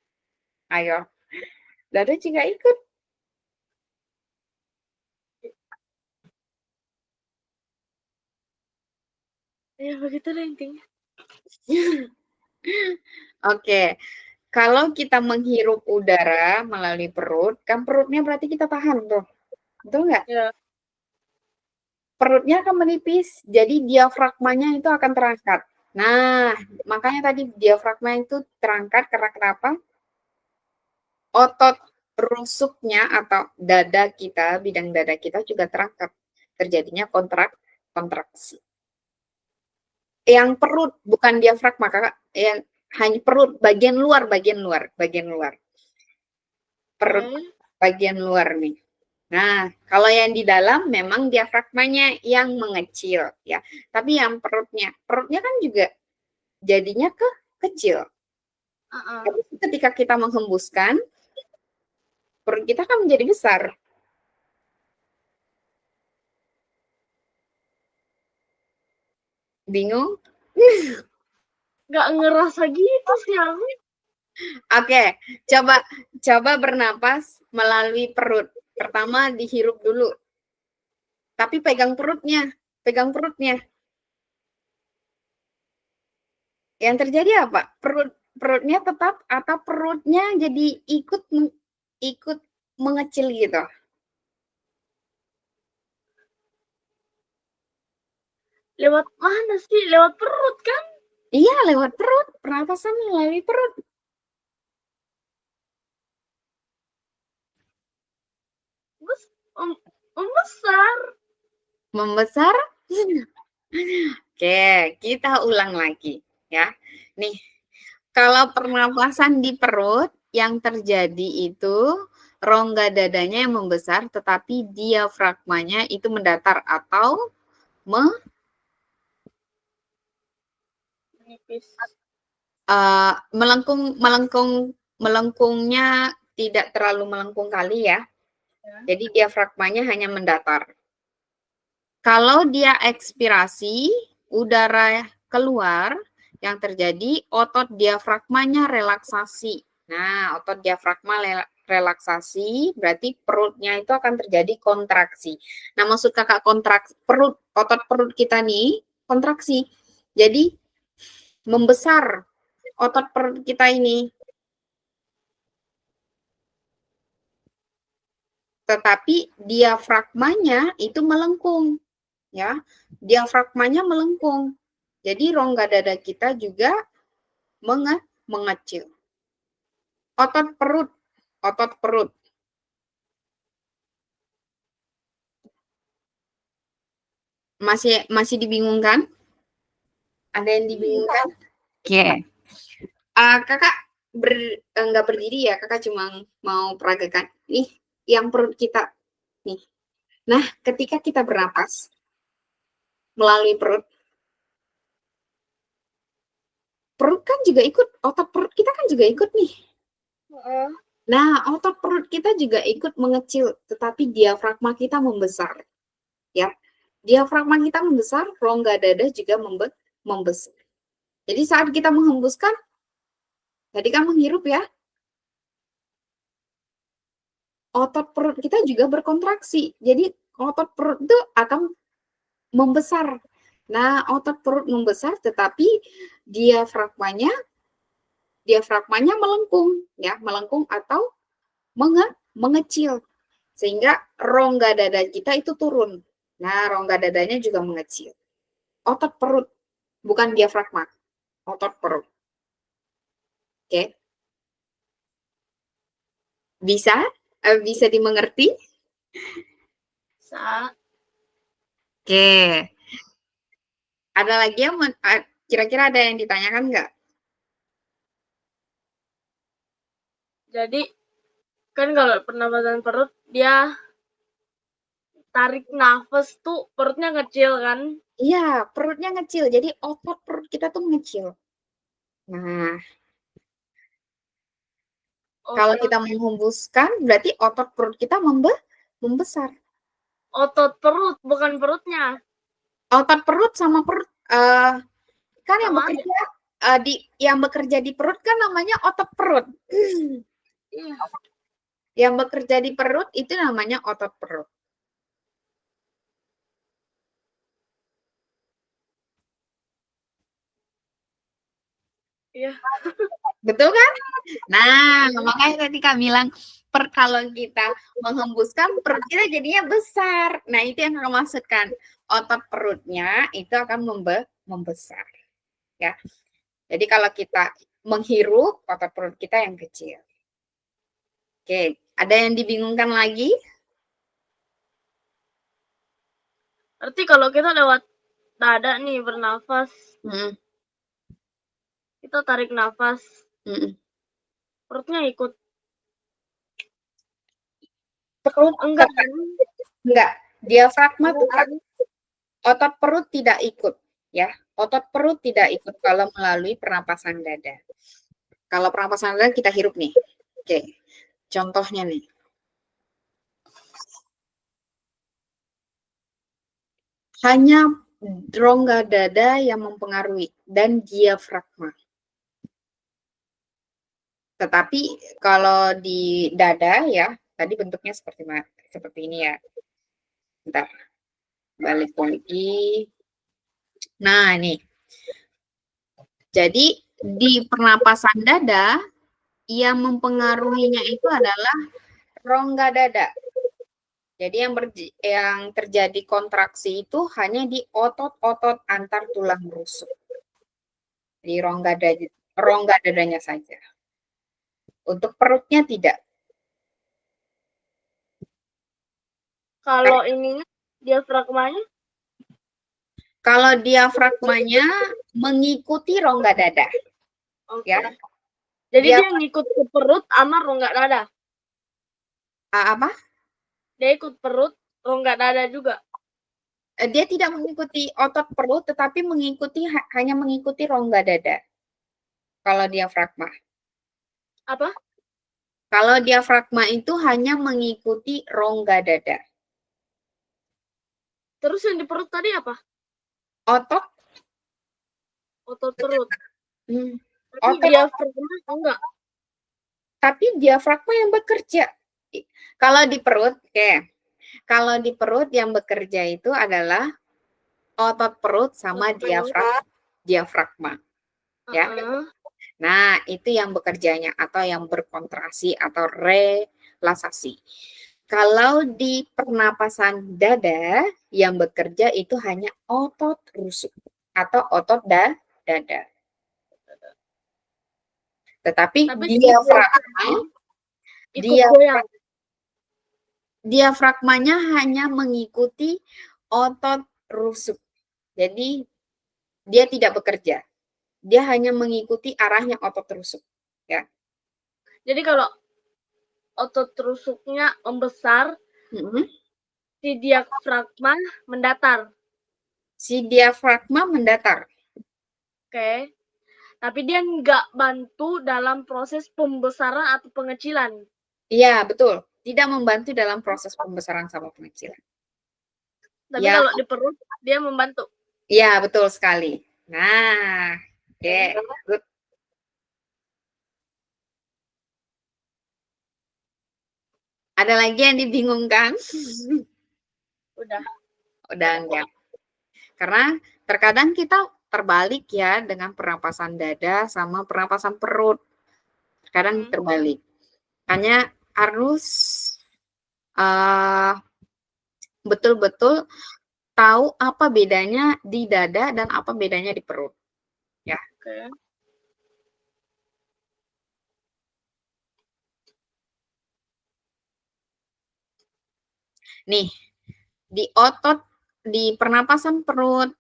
A: Ayo, dada juga ikut.
B: Ya begitulah intinya.
A: Oke, kalau kita menghirup udara melalui perut, kan perutnya berarti kita tahan tuh. Betul nggak?
B: Ya.
A: Perutnya akan menipis, jadi diafragmanya itu akan terangkat. Nah, makanya tadi diafragma itu terangkat karena kenapa? Otot rusuknya atau dada kita, bidang dada kita juga terangkat. Terjadinya kontraksi. Yang perut, bukan diafragma, kakak. Yang hanya perut, bagian luar. Perut bagian luar nih. Nah, kalau yang di dalam memang diafragmanya yang mengecil ya. Tapi yang perutnya kan juga jadinya kecil. Tapi ketika kita menghembuskan, perut kita kan menjadi besar. Bingung?
B: Nggak ngerasa gitu sih aku.
A: Oke, coba bernapas melalui perut. Pertama dihirup dulu. Tapi pegang perutnya. Yang terjadi apa? Perutnya tetap atau perutnya jadi ikut mengecil gitu.
B: Lewat mana sih? Lewat perut kan?
A: Iya, lewat perut. Pernapasan melalui perut.
B: Membesar.
A: Membesar. Oke, kita ulang lagi ya. Nih, kalau pernapasan di perut yang terjadi itu rongga dadanya yang membesar tetapi diafragmanya itu mendatar atau
B: Menipis.
A: melengkungnya tidak terlalu melengkung kali ya. Jadi diafragmanya hanya mendatar. Kalau dia ekspirasi, udara keluar, yang terjadi otot diafragmanya relaksasi. Nah, otot diafragma relaksasi berarti perutnya itu akan terjadi kontraksi. Nah, maksud kakak kontraksi perut, otot perut kita nih kontraksi. Jadi membesar otot perut kita ini. Tetapi diafragmanya itu melengkung, ya. Diafragmanya melengkung. Jadi rongga dada kita juga mengecil. Otot perut. Masih dibingungkan? Ada yang dibingungkan? Oke. Kakak nggak berdiri ya, kakak cuma mau peragakan. Nih, yang perut kita. Nih. Nah, ketika kita bernapas melalui perut kan juga ikut, otot perut kita kan juga ikut nih. Nah, otot perut kita juga ikut mengecil, tetapi diafragma kita membesar. Ya. Diafragma kita membesar, rongga dada juga membesar. Jadi saat kita menghembuskan, tadi kan menghirup ya, otot perut kita juga berkontraksi. Jadi otot perut itu akan membesar. Nah, otot perut membesar, tetapi diafragmanya melengkung, ya, melengkung atau mengecil, sehingga rongga dada kita itu turun. Nah, rongga dadanya juga mengecil. Otot perut, bukan diafragma, otot perut. Oke, bisa dimengerti?
B: Bisa.
A: Oke, ada lagi yang kira-kira ada yang ditanyakan nggak?
B: Jadi kan kalau pernapasan perut dia tarik nafas tuh perutnya kecil kan?
A: Iya, perutnya kecil. Jadi otot perut kita tuh mengecil. Nah, kalau kita menghembuskan, berarti otot perut kita membesar.
B: Otot perut, bukan perutnya.
A: Otot perut sama perut, kan yang
B: Sama
A: bekerja yang bekerja di perut kan namanya otot perut.
B: Iya.
A: Yang bekerja di perut itu namanya otot perut.
B: Iya.
A: Betul kan? Nah, makanya tadi Kak bilang kalau kita menghembuskan perut kita jadinya besar. Nah, itu yang Kak maksudkan. Otot perutnya itu akan membesar. Ya. Jadi kalau kita menghirup, otot perut kita yang kecil. Oke, ada yang dibingungkan lagi?
B: Berarti kalau kita lewat dada nih bernafas, kita tarik nafas, perutnya ikut.
A: perut
B: Enggak.
A: enggak, diafragma
B: Enggak.
A: tetap. Otot perut tidak ikut, ya. Otot perut tidak ikut kalau melalui pernapasan dada. Kalau pernapasan dada kita hirup nih. Oke. Contohnya nih. Hanya rongga dada yang mempengaruhi dan diafragma. Tetapi kalau di dada ya, tadi bentuknya seperti ini ya. Bentar. Balik lagi. Nah, ini. Jadi di pernapasan dada yang mempengaruhinya itu adalah rongga dada. Jadi yang terjadi kontraksi itu hanya di otot-otot antar tulang rusuk. Di rongga dadanya saja. Untuk perutnya tidak.
B: Kalau ininya diafragmanya?
A: Kalau diafragmanya mengikuti rongga dada.
B: Oke.
A: Ya.
B: Jadi dia ngikut ke perut sama rongga dada.
A: Apa?
B: Dia ikut perut, rongga dada juga.
A: Dia tidak mengikuti otot perut, tetapi hanya mengikuti rongga dada. Kalau diafragma.
B: Apa?
A: Kalau diafragma itu hanya mengikuti rongga dada.
B: Terus yang di perut tadi apa?
A: Otot.
B: Otot perut. Tapi
A: Otot.
B: diafragma enggak.
A: Tapi diafragma yang bekerja. Kalau di perut, kalau di perut yang bekerja itu adalah otot perut sama diafragma. Ya. Nah, itu yang bekerjanya atau yang berkontraksi atau relaksasi. Kalau di pernapasan dada yang bekerja itu hanya otot rusuk atau otot dada. Tetapi diafragmanya hanya mengikuti otot rusuk. Jadi dia tidak bekerja. Dia hanya mengikuti arahnya otot rusuk, ya.
B: Jadi kalau otot rusuknya membesar, si diafragma mendatar.
A: Si diafragma mendatar.
B: Oke. Tapi dia nggak bantu dalam proses pembesaran atau pengecilan.
A: Iya, betul. Tidak membantu dalam proses pembesaran sama pengecilan.
B: Tapi ya, kalau di perut, dia membantu.
A: Iya, betul sekali. Nah, good. Ada lagi yang dibingungkan? Udah enggak. Karena terkadang kita terbalik ya dengan pernapasan dada sama pernapasan perut. Kadang terbalik. Hanya harus betul-betul tahu apa bedanya di dada dan apa bedanya di perut. Ya. Nih, di pernapasan perut,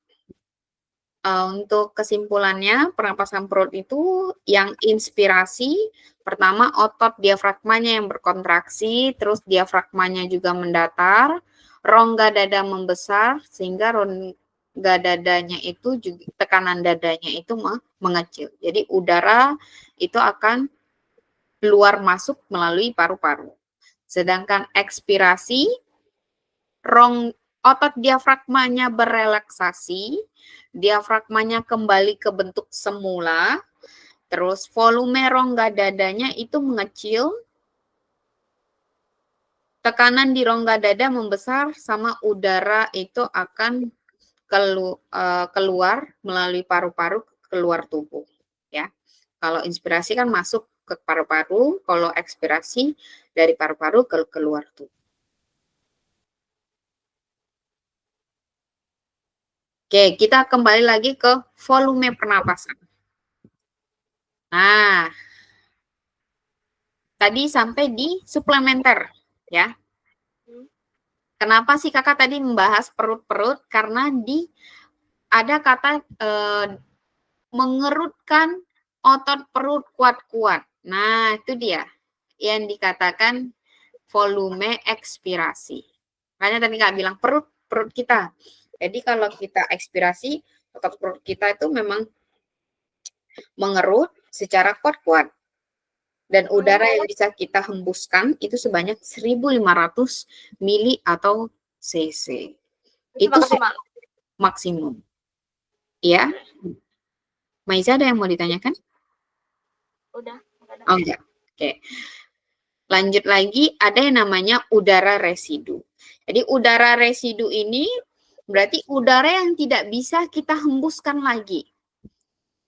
A: untuk kesimpulannya, pernapasan perut itu yang inspirasi, pertama otot diafragmanya yang berkontraksi, terus diafragmanya juga mendatar, rongga dada membesar, sehingga rongga dadanya itu juga, tekanan dadanya itu mengecil. Jadi udara itu akan keluar masuk melalui paru-paru. Sedangkan ekspirasi, otot diafragmanya berelaksasi, diafragmanya kembali ke bentuk semula, terus volume rongga dadanya itu mengecil, tekanan di rongga dada membesar, sama udara itu akan keluar melalui paru-paru keluar tubuh. Ya, kalau inspirasi kan masuk ke paru-paru, kalau ekspirasi dari paru-paru keluar tubuh. Oke, kita kembali lagi ke volume pernapasan. Nah, tadi sampai di suplementer, ya. Kenapa sih kakak tadi membahas perut-perut? Karena ada kata mengerutkan otot perut kuat-kuat. Nah, itu dia yang dikatakan volume ekspirasi. Makanya tadi nggak bilang perut kita. Jadi kalau kita ekspirasi, otot perut kita itu memang mengerut secara kuat-kuat. Dan udara yang bisa kita hembuskan itu sebanyak 1.500 mili atau cc. Itu
B: maksimal.
A: Maksimum. Ya. Maiza ada yang mau ditanyakan?
B: Udah.
A: Oh enggak. Oke. Lanjut lagi, ada yang namanya udara residu. Jadi udara residu ini berarti udara yang tidak bisa kita hembuskan lagi.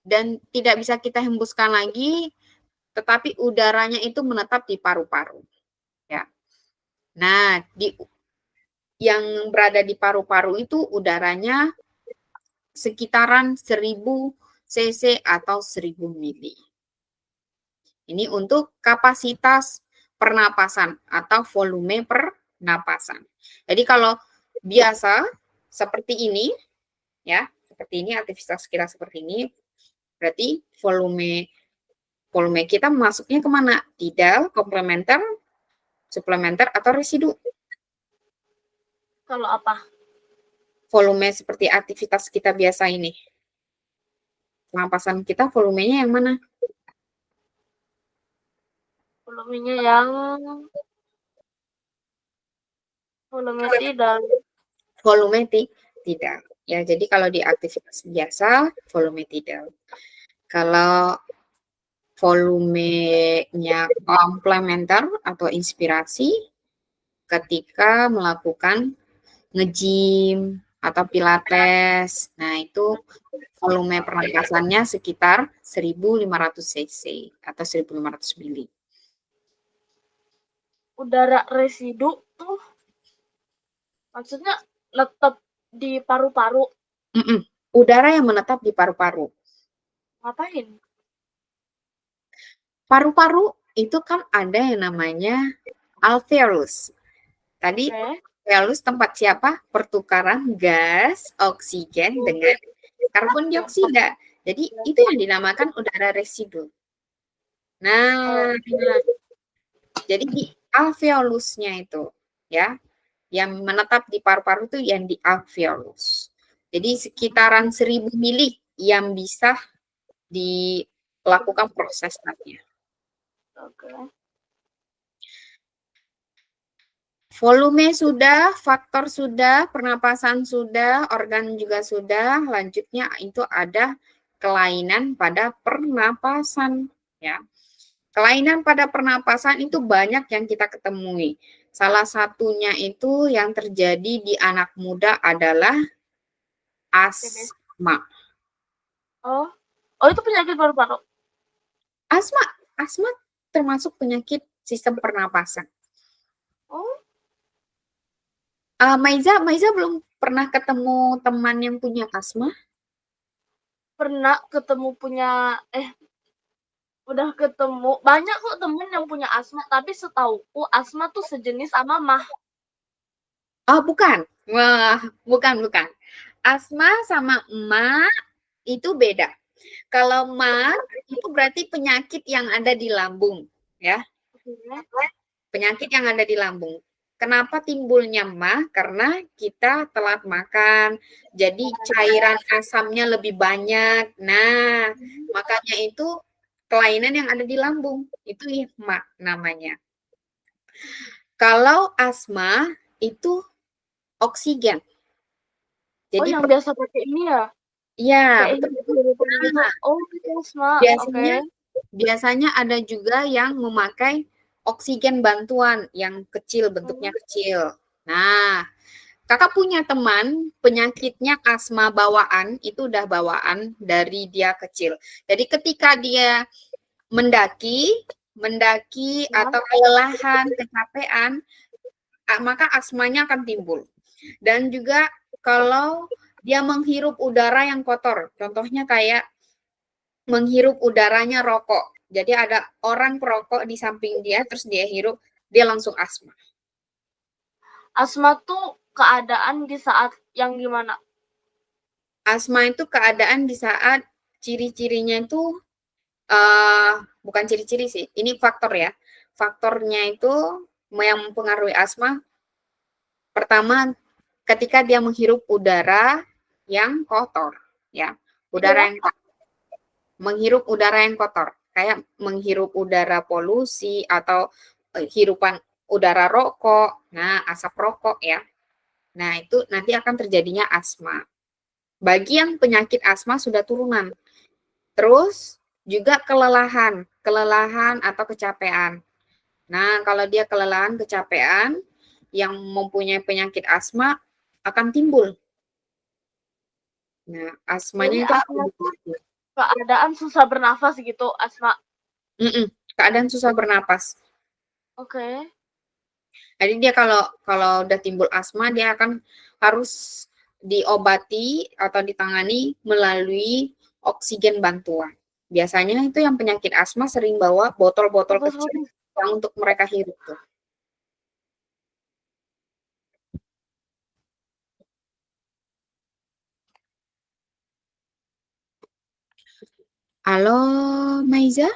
A: Dan tidak bisa kita hembuskan lagi, tetapi udaranya itu menetap di paru-paru. Ya. Nah, yang berada di paru-paru itu udaranya sekitaran 1.000 cc atau 1.000 mili. Ini untuk kapasitas pernapasan atau volume pernapasan. Jadi kalau biasa seperti ini, ya, seperti ini aktivitas kita seperti ini, berarti volume kita masuknya kemana? Tidal, komplementer, suplementer, atau residu.
B: Kalau apa?
A: Volume seperti aktivitas kita biasa ini. Pernapasan kita volumenya yang mana?
B: Volumenya yang volume tidal.
A: Volume tidal. Ya, jadi kalau di aktivitas biasa, volume tidal. Kalau volumenya komplementer atau inspirasi ketika melakukan nge-gym atau pilates. Nah, itu volume pernapasannya sekitar 1.500 cc atau 1.500 mili.
B: Udara residu tuh maksudnya tetap di paru-paru.
A: Udara yang menetap di paru-paru.
B: Ngapain?
A: Paru-paru itu kan ada yang namanya alveolus. Tadi alveolus tempat siapa? Pertukaran gas oksigen dengan karbon dioksida. Jadi itu yang dinamakan udara residu. Nah, jadi di alveolusnya itu, ya, yang menetap di paru-paru itu yang di alveolus. Jadi sekitaran 1.000 mili yang bisa dilakukan prosesnya.
B: Oke.
A: Volume sudah, faktor sudah, pernapasan sudah, organ juga sudah. Lanjutnya itu ada kelainan pada pernapasan, ya. Kelainan pada pernapasan itu banyak yang kita ketemui. Salah satunya itu yang terjadi di anak muda adalah asma.
B: Oh, itu penyakit paru-paru.
A: Asma termasuk penyakit sistem pernapasan.
B: Oh.
A: Maiza belum pernah ketemu teman yang punya asma?
B: Pernah ketemu udah ketemu banyak kok temen yang punya asma, tapi setauku asma tuh sejenis sama mah.
A: Oh, bukan. Wah, bukan. Asma sama emah itu beda. Kalau mah itu berarti penyakit yang ada di lambung, ya. Penyakit yang ada di lambung. Kenapa timbulnya mah? Karena kita telat makan, jadi cairan asamnya lebih banyak. Nah, makanya itu kelainan yang ada di lambung. Itu mah namanya. Kalau asma itu oksigen.
B: Oh,
A: Jadi
B: yang biasa pakai ini ya?
A: iya,
B: Kayak
A: betul.
B: gitu. Oh, itu asma.
A: Biasanya ada juga yang memakai oksigen bantuan yang kecil, bentuknya kecil. Nah, kakak punya teman penyakitnya asma bawaan, itu udah bawaan dari dia kecil. Jadi ketika dia mendaki atau kelelahan, kecapean, maka asmanya akan timbul. Dan juga kalau dia menghirup udara yang kotor, contohnya kayak menghirup udaranya rokok. Jadi ada orang perokok di samping dia, terus dia hirup, dia langsung asma.
B: Asma tuh keadaan di saat yang gimana?
A: Asma itu keadaan di saat ciri-cirinya itu, bukan ciri-ciri sih, ini faktor ya. Faktornya itu yang mempengaruhi asma, pertama ketika dia menghirup udara yang kotor, ya. Udara yang menghirup udara yang kotor, kayak menghirup udara polusi atau hirupan udara rokok, nah asap rokok ya. Nah, itu nanti akan terjadinya asma. Bagi yang penyakit asma sudah turunan. Terus juga kelelahan atau kecapean. Nah, kalau dia kelelahan, kecapean, yang mempunyai penyakit asma akan timbul. Nah, asmanya
B: Jadi
A: itu
B: asma keadaan susah bernafas gitu, asma.
A: Keadaan susah bernapas.
B: Oke.
A: Jadi dia kalau udah timbul asma, dia akan harus diobati atau ditangani melalui oksigen bantuan. Biasanya itu yang penyakit asma sering bawa botol-botol kecil yang untuk mereka hirup tuh. Halo, Maiza?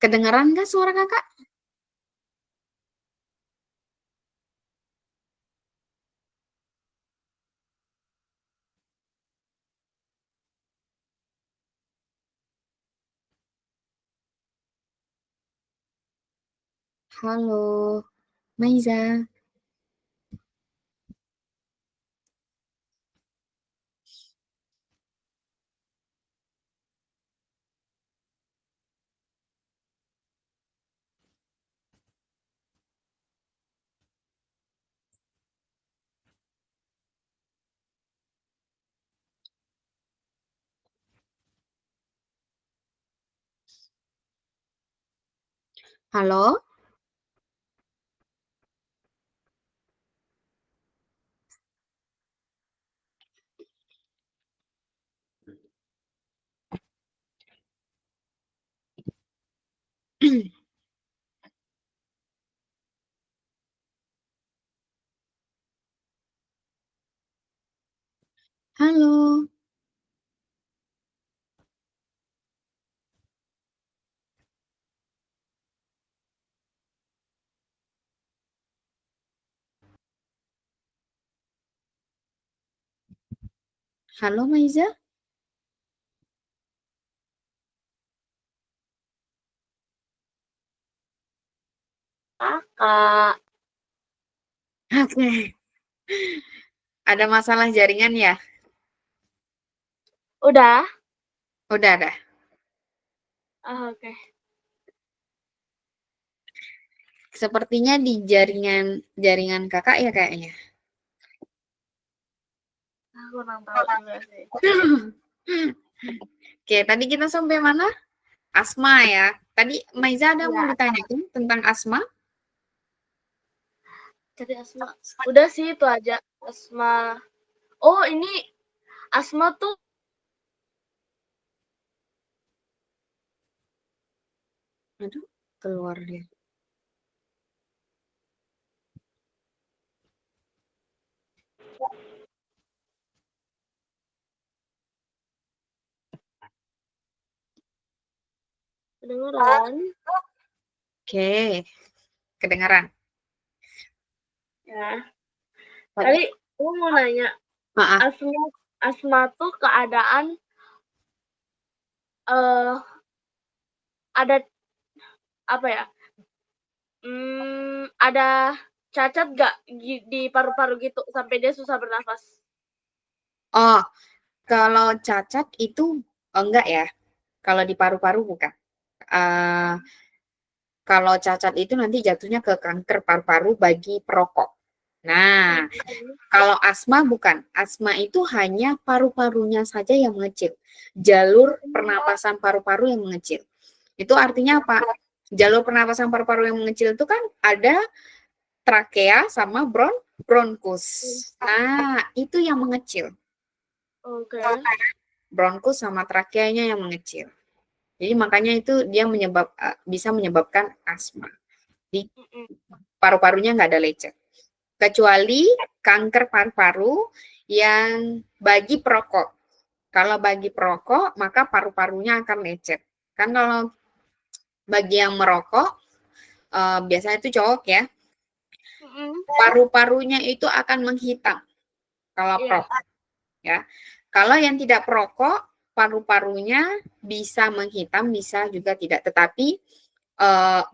A: Kedengaran nggak suara kakak? Halo, Maiza. Halo? Halo? Halo, Maiza?
B: Kakak.
A: Oke. Ada masalah jaringan ya?
B: Udah?
A: Udah ada.
B: Oke.
A: Sepertinya di jaringan kakak ya kayaknya.
B: Aku kurang tahu juga sih.
A: Oke, tadi kita sampai mana? Asma ya. Tadi Maiza ada mau
B: Ya,
A: ditanyakan tentang asma?
B: jadi asma. Udah sih itu aja. Asma. Oh, ini asma tuh
A: Aduh, keluar dia.
B: kedengeran.
A: Oke, kedengaran.
B: Ya.
A: Tadi,
B: Tadi aku mau nanya,
A: maaf.
B: asma tuh keadaan eh ada apa ya? Ada cacat gak di paru-paru gitu sampai dia susah bernafas?
A: Oh, kalau cacat itu enggak ya. Kalau di paru-paru bukan. Uh, Kalau cacat itu nanti jatuhnya ke kanker paru-paru bagi perokok. Nah, kalau asma bukan. Asma itu hanya paru-parunya saja yang mengecil. Jalur pernapasan paru-paru yang mengecil. Itu artinya apa? Jalur pernapasan paru-paru yang mengecil itu kan ada trakea sama bronkus. Nah, itu yang mengecil.
B: Oke.
A: Bronkus sama trakeanya yang mengecil. Jadi makanya itu dia bisa menyebabkan asma. Di paru-parunya nggak ada lecet. Kecuali kanker paru-paru yang bagi perokok. Kalau bagi perokok, maka paru-parunya akan lecet. Kan kalau bagi yang merokok, biasanya itu cowok ya, paru-parunya itu akan menghitam kalau
B: Iya.
A: perokok. Ya. Kalau yang tidak perokok, paru-parunya bisa menghitam, bisa juga tidak. Tetapi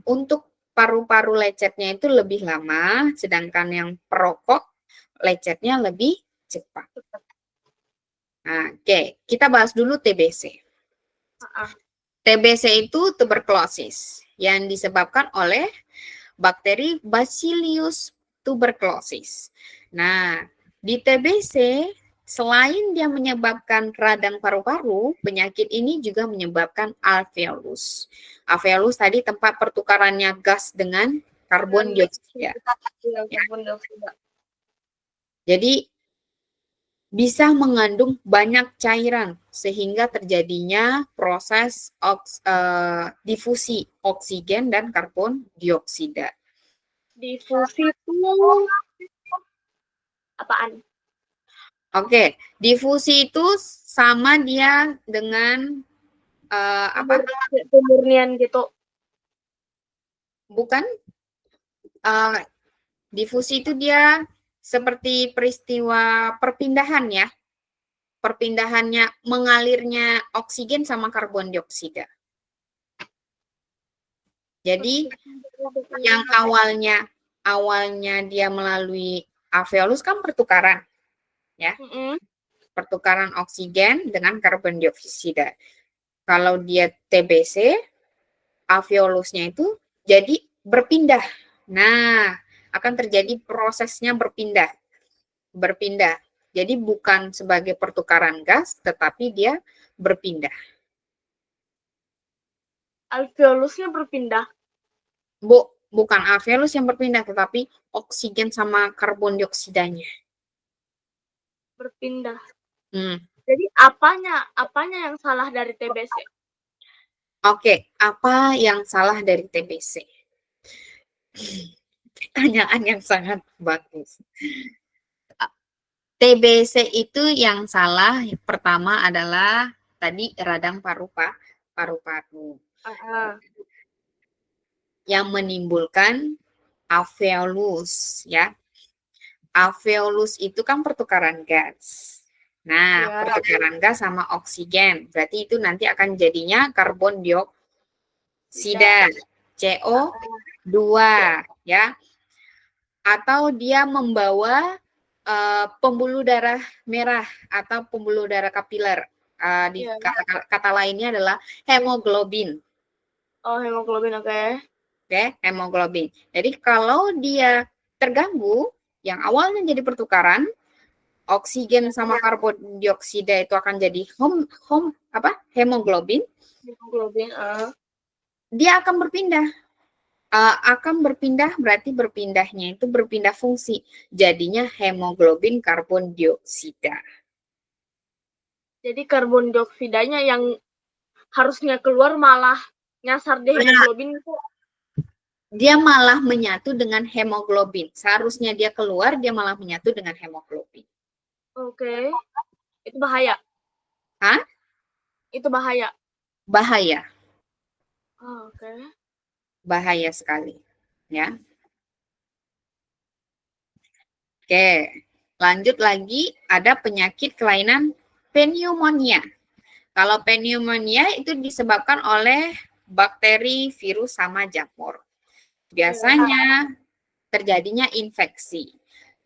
A: untuk paru-paru lecetnya itu lebih lama, sedangkan yang perokok lecetnya lebih cepat. Nah, oke, kita bahas dulu TBC. TBC itu tuberkulosis yang disebabkan oleh bakteri Bacillus tuberculosis. Nah, di TBC selain dia menyebabkan radang paru-paru, penyakit ini juga menyebabkan alveolus. Alveolus tadi tempat pertukarannya gas dengan karbon dioksida.
B: Iya, karbon dioksida.
A: Jadi bisa mengandung banyak cairan sehingga terjadinya proses difusi oksigen dan karbon dioksida.
B: Difusi itu apaan?
A: Oke, difusi itu sama dia dengan apa?
B: Pemurnian gitu.
A: Bukan? Difusi itu dia seperti peristiwa perpindahan ya. Perpindahannya mengalirnya oksigen sama karbon dioksida. Jadi yang awalnya dia melalui alveolus kan pertukaran ya. Pertukaran oksigen dengan karbon dioksida. Kalau dia TBC, alveolusnya itu jadi berpindah. Nah, akan terjadi prosesnya berpindah. Berpindah. Jadi bukan sebagai pertukaran gas, tetapi dia berpindah.
B: Alveolusnya berpindah.
A: Bukan alveolus yang berpindah, tetapi oksigen sama karbon dioksidanya.
B: Berpindah. Jadi apanya yang salah dari TBC?
A: Oke, apa yang salah dari TBC? Pertanyaan yang sangat bagus. TBC itu yang salah pertama adalah tadi radang paru-paru. Yang menimbulkan alveolus ya. Alveolus itu kan pertukaran gas. Nah, pertukaran gas sama oksigen. Berarti itu nanti akan jadinya karbon dioksida, CO2 ya. Atau dia membawa pembuluh darah merah atau pembuluh darah kapiler. Di kata lainnya adalah hemoglobin.
B: Oh, hemoglobin, oke.
A: Oke, hemoglobin. Jadi kalau dia terganggu, yang awalnya jadi pertukaran, oksigen sama karbon dioksida itu akan jadi hemoglobin.
B: Hemoglobin,
A: Dia akan berpindah. Berarti berpindahnya itu berpindah fungsi. Jadinya hemoglobin karbon dioksida.
B: Jadi karbon dioksidanya yang harusnya keluar malah nyasar di hemoglobin itu.
A: Dia malah menyatu dengan hemoglobin. Seharusnya dia keluar, dia malah menyatu dengan hemoglobin.
B: Oke. Itu bahaya.
A: Hah?
B: Itu bahaya.
A: Bahaya.
B: Oke.
A: Bahaya sekali, ya. Oke, lanjut lagi ada penyakit kelainan pneumonia. Kalau pneumonia itu disebabkan oleh bakteri, virus, sama jamur. Biasanya terjadinya infeksi.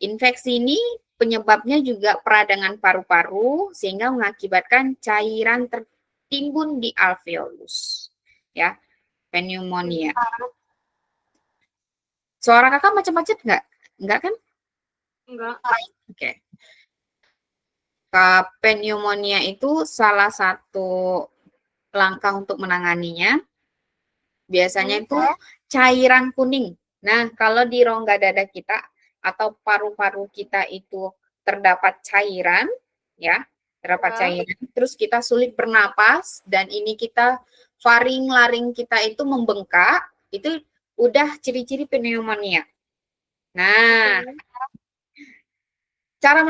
A: Infeksi ini penyebabnya juga peradangan paru-paru sehingga mengakibatkan cairan tertimbun di alveolus. Ya, pneumonia. Suara kakak macam-macam nggak? Enggak kan?
B: Enggak.
A: Oke. Pneumonia itu salah satu langkah untuk menanganinya. Biasanya itu cairan kuning. Nah, kalau di rongga dada kita atau paru-paru kita itu terdapat cairan, ya, cairan, terus kita sulit bernapas dan ini kita laring kita itu membengkak, itu udah ciri-ciri pneumonia. Nah, cara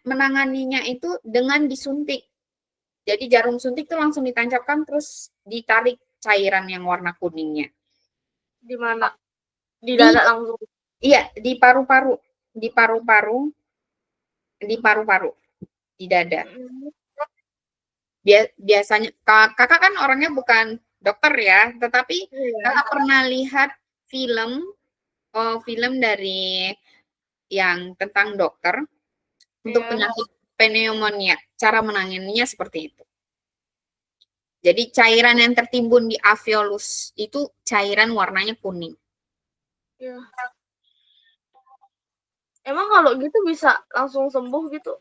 A: menanganinya itu dengan disuntik. Jadi jarum suntik itu langsung ditancapkan terus ditarik cairan yang warna kuningnya.
B: Di mana? Di
A: Di
B: dada langsung.
A: Iya, di paru-paru, di paru-paru, di paru-paru, di dada. Biasanya kakak kan orangnya bukan dokter ya, tetapi kakak pernah lihat film dari yang tentang dokter untuk penyakit pneumonia, cara menanganinya seperti itu. Jadi cairan yang tertimbun di alveolus itu cairan warnanya kuning.
B: Ya. Emang kalau gitu bisa langsung sembuh gitu?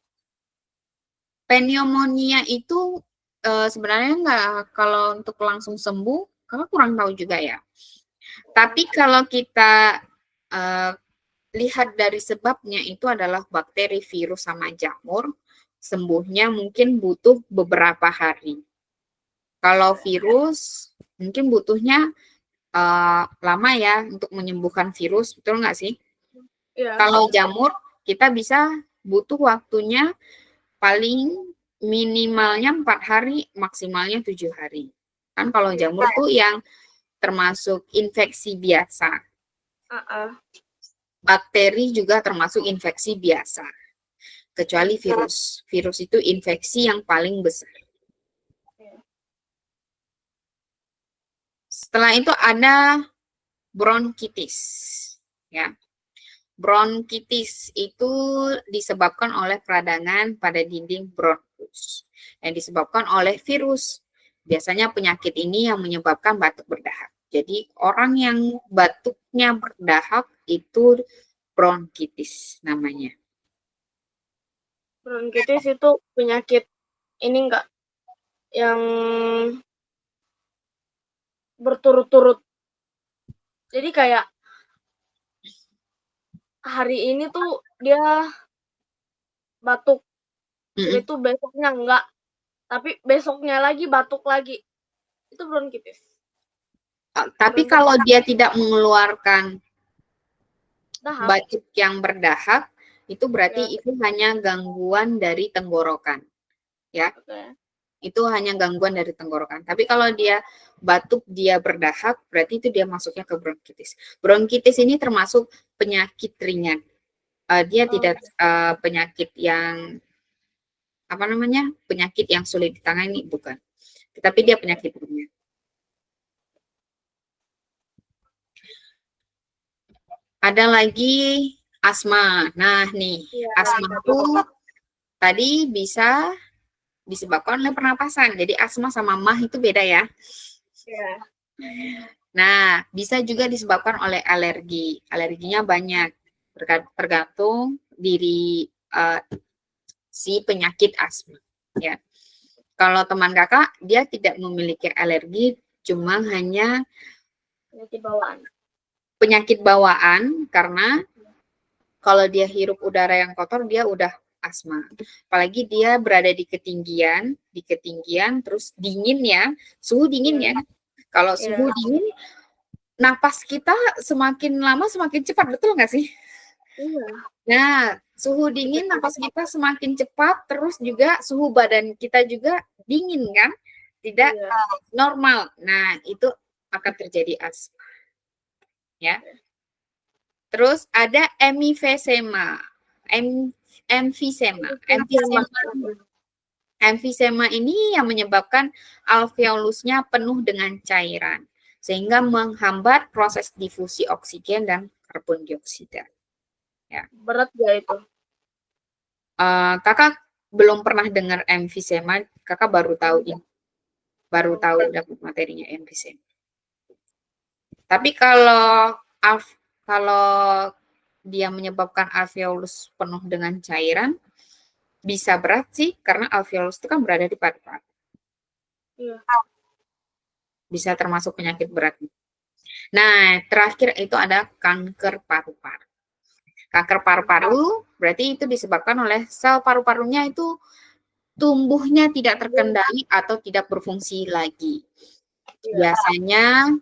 A: Pneumonia itu sebenarnya nggak, kalau untuk langsung sembuh, kakak kurang tahu juga ya. Tapi kalau kita lihat dari sebabnya itu adalah bakteri, virus, sama jamur, sembuhnya mungkin butuh beberapa hari. Kalau virus mungkin butuhnya lama ya untuk menyembuhkan virus, betul nggak sih?
B: Iya.
A: Kalau jamur kita bisa butuh waktunya paling minimalnya 4 hari, maksimalnya 7 hari. Kan kalau jamur tuh yang termasuk infeksi biasa. Bakteri juga termasuk infeksi biasa. Kecuali virus. Virus itu infeksi yang paling besar. Setelah itu ada bronkitis. Ya. Bronkitis itu disebabkan oleh peradangan pada dinding bronkus yang disebabkan oleh virus. Biasanya penyakit ini yang menyebabkan batuk berdahak. Jadi orang yang batuknya berdahak itu bronkitis namanya.
B: Bronkitis itu penyakit ini enggak yang berturut-turut. Jadi kayak hari ini tuh dia batuk, itu besoknya enggak, tapi besoknya lagi batuk lagi. Itu bronkitis.
A: Tapi kalau dia tidak mengeluarkan batuk yang berdahak, itu berarti itu hanya gangguan dari tenggorokan. Ya. Itu hanya gangguan dari tenggorokan. Tapi kalau dia batuk, dia berdahak, berarti itu dia masuknya ke bronkitis. Bronkitis ini termasuk penyakit ringan. Dia tidak penyakit yang penyakit yang sulit ditangani, bukan. Tetapi dia penyakit ringan. Ada lagi asma. Nah, nih, asma itu tadi bisa disebabkan oleh pernapasan. Jadi asma sama mah itu beda ya. Nah, bisa juga disebabkan oleh alergi. Alerginya banyak, tergantung diri si penyakit asma. Ya. Kalau teman kakak, dia tidak memiliki alergi, cuma hanya penyakit bawaan karena kalau dia hirup udara yang kotor, dia udah asma. Apalagi dia berada di ketinggian terus dingin ya, suhu dingin ya. Kalau suhu dingin, napas kita semakin lama semakin cepat, betul nggak sih?
B: Iya.
A: Nah, suhu dingin, napas kita semakin cepat, terus juga suhu badan kita juga dingin kan? Tidak normal. Nah, itu akan terjadi asma. Ya. Terus ada emfisema. Emfisema ini yang menyebabkan alveolusnya penuh dengan cairan, sehingga menghambat proses difusi oksigen dan karbon dioksida. Ya.
B: Berat gak itu?
A: Kakak belum pernah dengar emfisema, kakak baru tahu ini. Baru tahu dapat materinya emfisema. Tapi kalau dia menyebabkan alveolus penuh dengan cairan, bisa berat sih, karena alveolus itu kan berada di paru-paru.
B: Iya.
A: Bisa termasuk penyakit berat. Nah, terakhir itu ada kanker paru-paru. Kanker paru-paru berarti itu disebabkan oleh sel paru-parunya itu tumbuhnya tidak terkendali atau tidak berfungsi lagi. Biasanya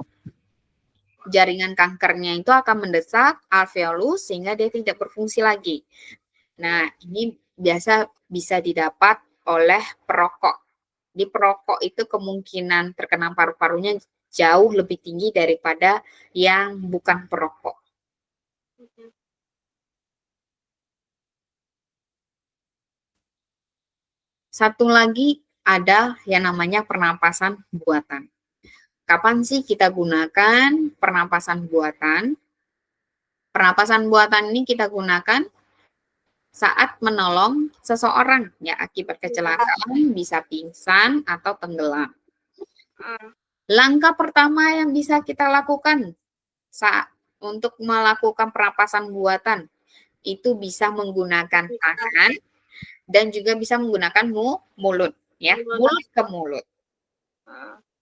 A: jaringan kankernya itu akan mendesak alveolus sehingga dia tidak berfungsi lagi. Nah, ini biasa bisa didapat oleh perokok. Di perokok itu kemungkinan terkena paru-parunya jauh lebih tinggi daripada yang bukan perokok. Satu lagi ada yang namanya pernapasan buatan. Kapan sih kita gunakan pernapasan buatan? Pernapasan buatan ini kita gunakan saat menolong seseorang ya akibat kecelakaan, bisa pingsan atau tenggelam. Langkah pertama yang bisa kita lakukan saat untuk melakukan pernapasan buatan itu bisa menggunakan tangan dan juga bisa menggunakan mulut ya, mulut ke mulut.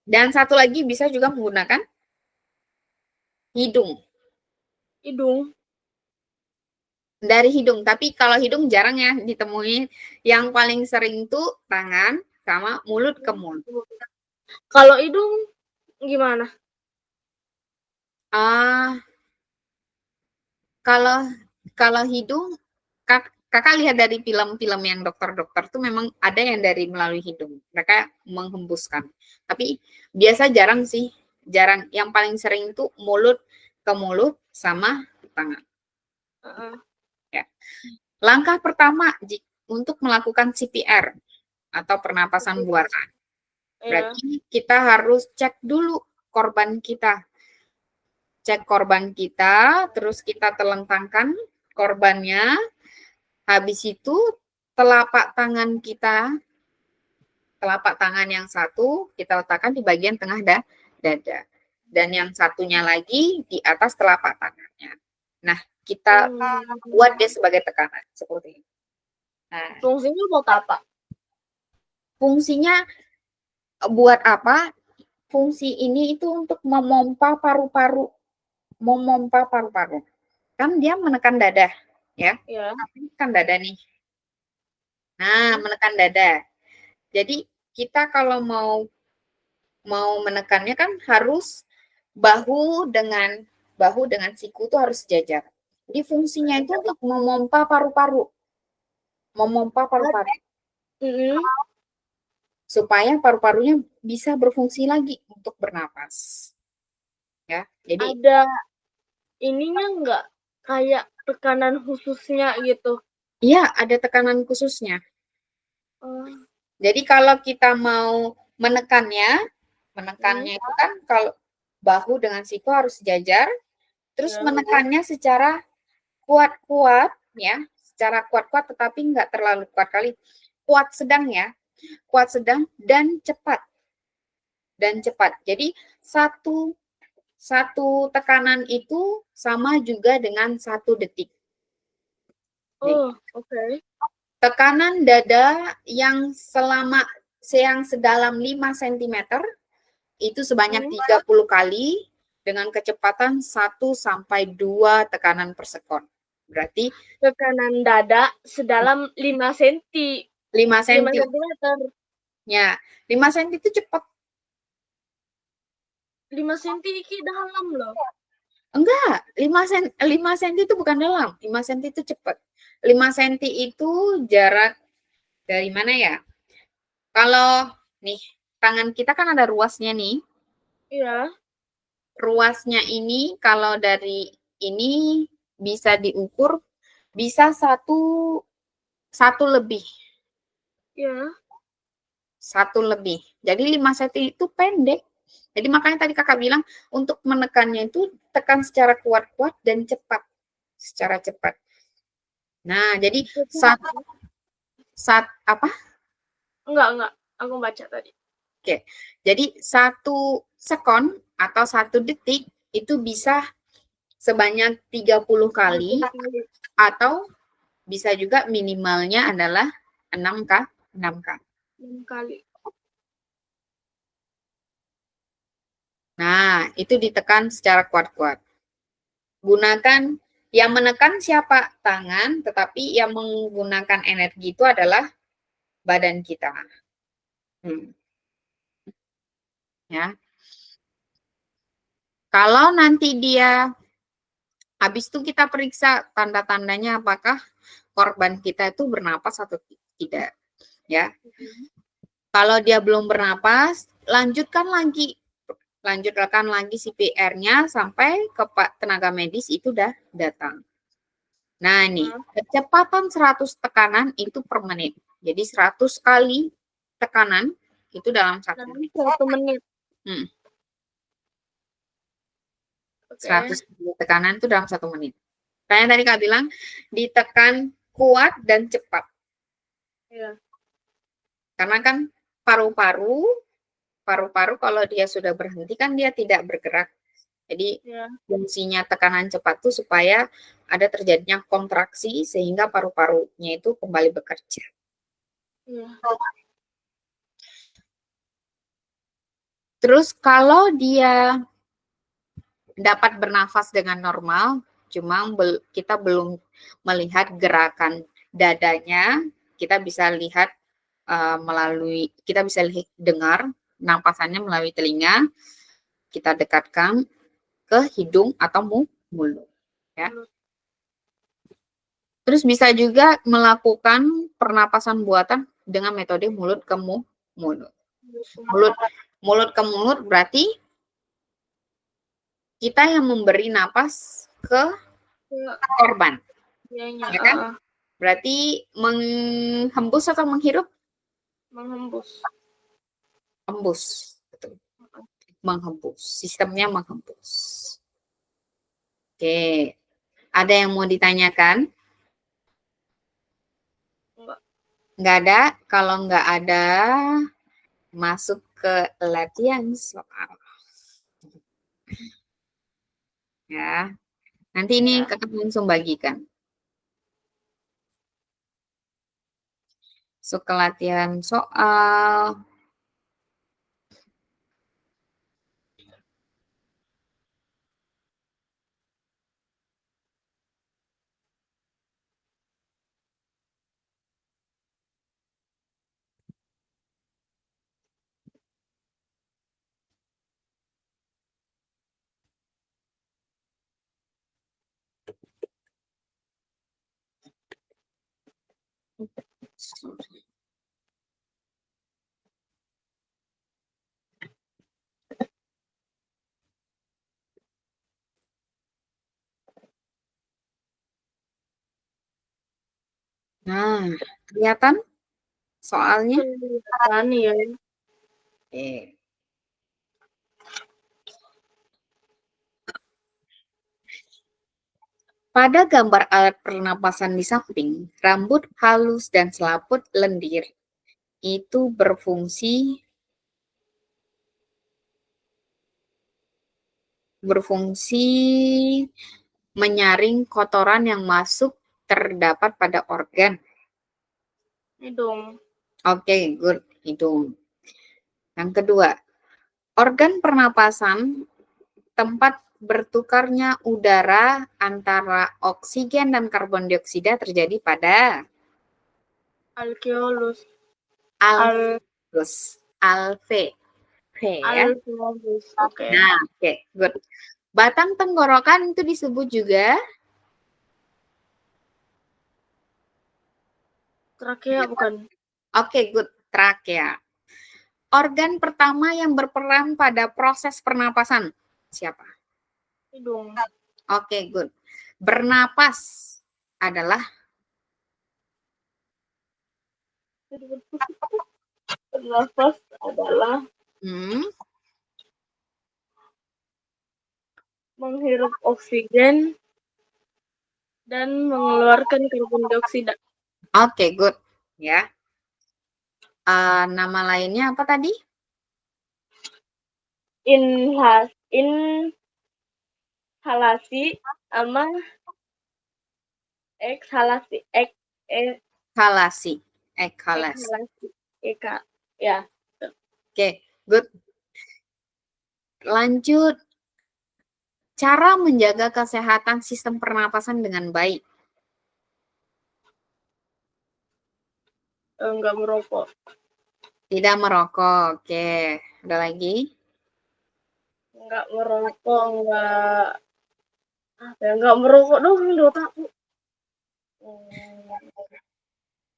A: Dan satu lagi bisa juga menggunakan hidung.
B: Hidung.
A: Dari hidung, tapi kalau hidung jarang ya ditemui. Yang paling sering tuh tangan sama mulut ke mulut.
B: Kalau hidung gimana?
A: Kalau hidung, kakak lihat dari film-film yang dokter-dokter tuh memang ada yang dari melalui hidung. Mereka menghembuskan. Tapi biasa jarang sih, jarang. Yang paling sering tuh mulut ke mulut sama tangan. Ya. Langkah pertama untuk melakukan CPR atau pernapasan buatan. Berarti kita harus cek dulu korban kita. Cek korban kita, terus kita telentangkan korbannya. Habis itu telapak tangan kita, telapak tangan yang satu kita letakkan di bagian tengah dada. Dan yang satunya lagi di atas telapak tangannya. Nah, kita buat dia sebagai tekanan seperti ini. Nah,
B: fungsinya buat apa?
A: Fungsinya buat apa? Fungsi ini itu untuk memompa paru-paru. Memompa paru-paru. Kan dia menekan dada, ya?
B: Ya.
A: Menekan dada nih. Nah, menekan dada. Jadi kita kalau mau menekannya kan harus bahu dengan siku itu harus sejajar. Jadi fungsinya itu untuk memompa paru-paru. Memompa paru-paru. Supaya paru-parunya bisa berfungsi lagi untuk bernapas. Ya, jadi
B: ada ininya enggak kayak tekanan khususnya gitu?
A: Iya, ada tekanan khususnya. Jadi kalau kita mau menekannya itu kan kalau bahu dengan siku harus sejajar, terus menekannya secara kuat-kuat ya, secara kuat-kuat tetapi nggak terlalu kuat kali, kuat sedang ya, kuat sedang dan cepat. Jadi satu tekanan itu sama juga dengan 1 detik.
B: Oke.
A: Tekanan dada yang sedalam 5 cm itu sebanyak 30 kali dengan kecepatan 1 sampai 2 tekanan per sekon. Berarti
B: tekanan dada sedalam 5 cm.
A: 5 cm.
B: 5 cm.
A: Ya, 5 cm itu cepat.
B: 5 cm iki dalam loh.
A: Enggak, 5 cm itu bukan dalam, 5 cm itu cepat. 5 cm itu jarak dari mana ya? Kalau nih, tangan kita kan ada ruasnya nih.
B: Iya.
A: Ruasnya ini kalau dari ini bisa diukur bisa satu lebih.
B: Iya.
A: 1 lebih. Jadi 5 cm itu pendek. Jadi makanya tadi kakak bilang untuk menekannya itu tekan secara kuat-kuat dan cepat. Secara cepat. Nah, jadi apa?
B: Enggak. Aku baca tadi.
A: Oke. Jadi 1 sekon atau 1 detik itu bisa sebanyak 30 kali atau bisa juga minimalnya adalah 6 kali. Nah, itu ditekan secara kuat-kuat. Gunakan yang menekan siapa? Tangan, tetapi yang menggunakan energi itu adalah badan kita. Ya. Kalau nanti dia habis itu kita periksa tanda-tandanya apakah korban kita itu bernapas atau tidak, ya. Kalau dia belum bernapas, lanjutkan lagi CPR-nya sampai tenaga medis itu udah datang. Nah, ini kecepatan 100 tekanan itu per menit. Jadi 100 kali tekanan itu dalam 1 menit.
B: 1 menit.
A: 100 kali tekanan itu dalam 1 menit. Kayak tadi Kak bilang, ditekan kuat dan cepat.
B: Iya.
A: Karena kan paru-paru kalau dia sudah berhenti kan dia tidak bergerak. Jadi fungsinya tekanan cepat itu supaya ada terjadinya kontraksi sehingga paru-parunya itu kembali bekerja.
B: Iya.
A: Terus kalau dia dapat bernafas dengan normal, cuma kita belum melihat gerakan dadanya, kita bisa lihat kita bisa dengar napasannya melalui telinga, kita dekatkan ke hidung atau mulut. Ya. Terus bisa juga melakukan pernapasan buatan dengan metode mulut ke mulut. Mulut ke mulut berarti kita yang memberi napas ke korban. Ya kan? Berarti menghembus atau menghirup?
B: Menghembus.
A: Hembus. Betul. Menghembus. Sistemnya menghembus. Oke. Ada yang mau ditanyakan? Nggak ada. Kalau nggak ada, masuk ke latihan soal. Ya. Nanti ini kakak langsung bagikan. Masuk ke latihan soal. Nah, kelihatan soalnya?
B: Kelihatan ya.
A: Oke. Pada gambar alat pernapasan di samping, rambut halus dan selaput lendir itu berfungsi menyaring kotoran yang masuk terdapat pada organ.
B: Hidung.
A: Oke, good. Hidung. Yang kedua, organ pernapasan tempat bertukarnya udara antara oksigen dan karbon dioksida terjadi pada
B: Alveolus.
A: Ya.
B: Oke.
A: Nah, oke, good. Batang tenggorokan itu disebut juga
B: trakea bukan?
A: Oke, good. Trakea. Organ pertama yang berperan pada proses pernapasan siapa?
B: Hidung.
A: Oke, good. Bernapas adalah
B: Bernafas adalah menghirup oksigen dan mengeluarkan karbon dioksida.
A: Oke, good. Ya. Nama lainnya apa tadi?
B: Inhalasi sama ekhalasi.
A: Ekhalasi.
B: Ya.
A: Oke, good. Lanjut. Cara menjaga kesehatan sistem pernapasan dengan baik.
B: Enggak merokok.
A: Tidak merokok. Oke. Ada lagi?
B: Enggak merokok, enggak merokok dong di otakku.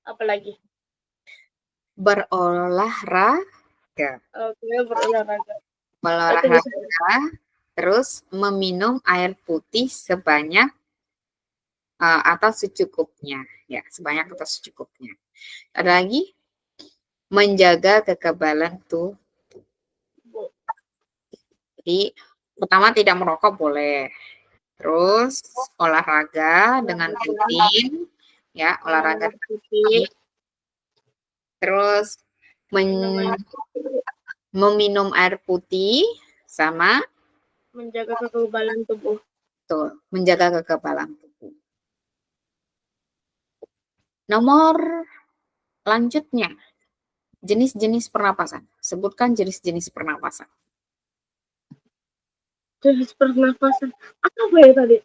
B: Apa lagi?
A: berolahraga.
B: Oke, berolahraga.
A: Berolahraga, terus meminum air putih sebanyak atau secukupnya. Ya, sebanyak atau secukupnya. Ada lagi? Menjaga kekebalan tubuh. Jadi, pertama tidak merokok boleh. Terus olahraga dengan rutin, ya, olahraga dengan rutin. Terus meminum air putih sama
B: menjaga kekebalan tubuh.
A: tuh, menjaga kekebalan tubuh. Nomor lanjutnya, jenis-jenis pernapasan. Sebutkan jenis-jenis pernapasan.
B: Jenis pernapasan. Apa ya tadi?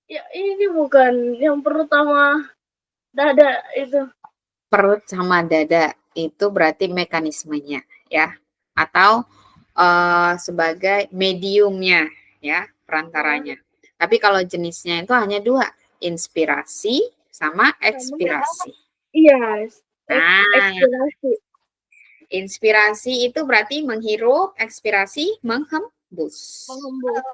B: Ya, ini bukan yang pertama dada itu.
A: Perut sama dada itu berarti mekanismenya, ya, atau sebagai mediumnya, ya, perantaranya. Tapi kalau jenisnya itu hanya dua, inspirasi sama ekspirasi.
B: Iya,
A: Nah,
B: ekspirasi.
A: inspirasi itu berarti menghirup, ekspirasi menghembus.
B: Menghembus.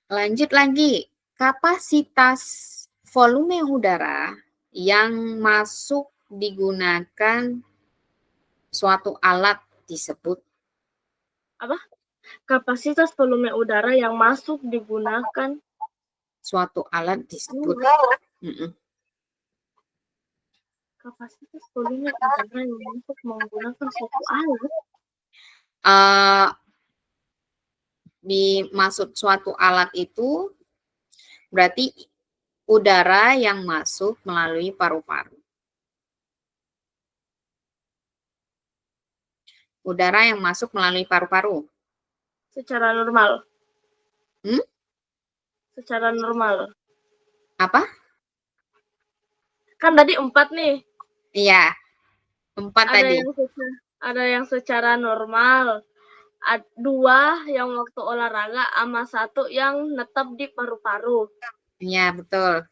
A: Lanjut lagi, kapasitas volume udara yang masuk digunakan suatu alat disebut
B: apa? Kapasitas volume udara yang masuk digunakan
A: suatu alat disebut
B: kapasitas volume udara yang masuk menggunakan suatu alat.
A: Dimaksud suatu alat itu berarti udara yang masuk melalui paru-paru. Udara yang masuk melalui paru-paru.
B: Secara normal.
A: Hmm?
B: Secara normal.
A: Apa?
B: Kan tadi 4 nih.
A: Iya, 4 tadi.
B: Ada yang secara normal. 2 yang waktu olahraga sama 1 yang netap di paru-paru.
A: Iya, betul.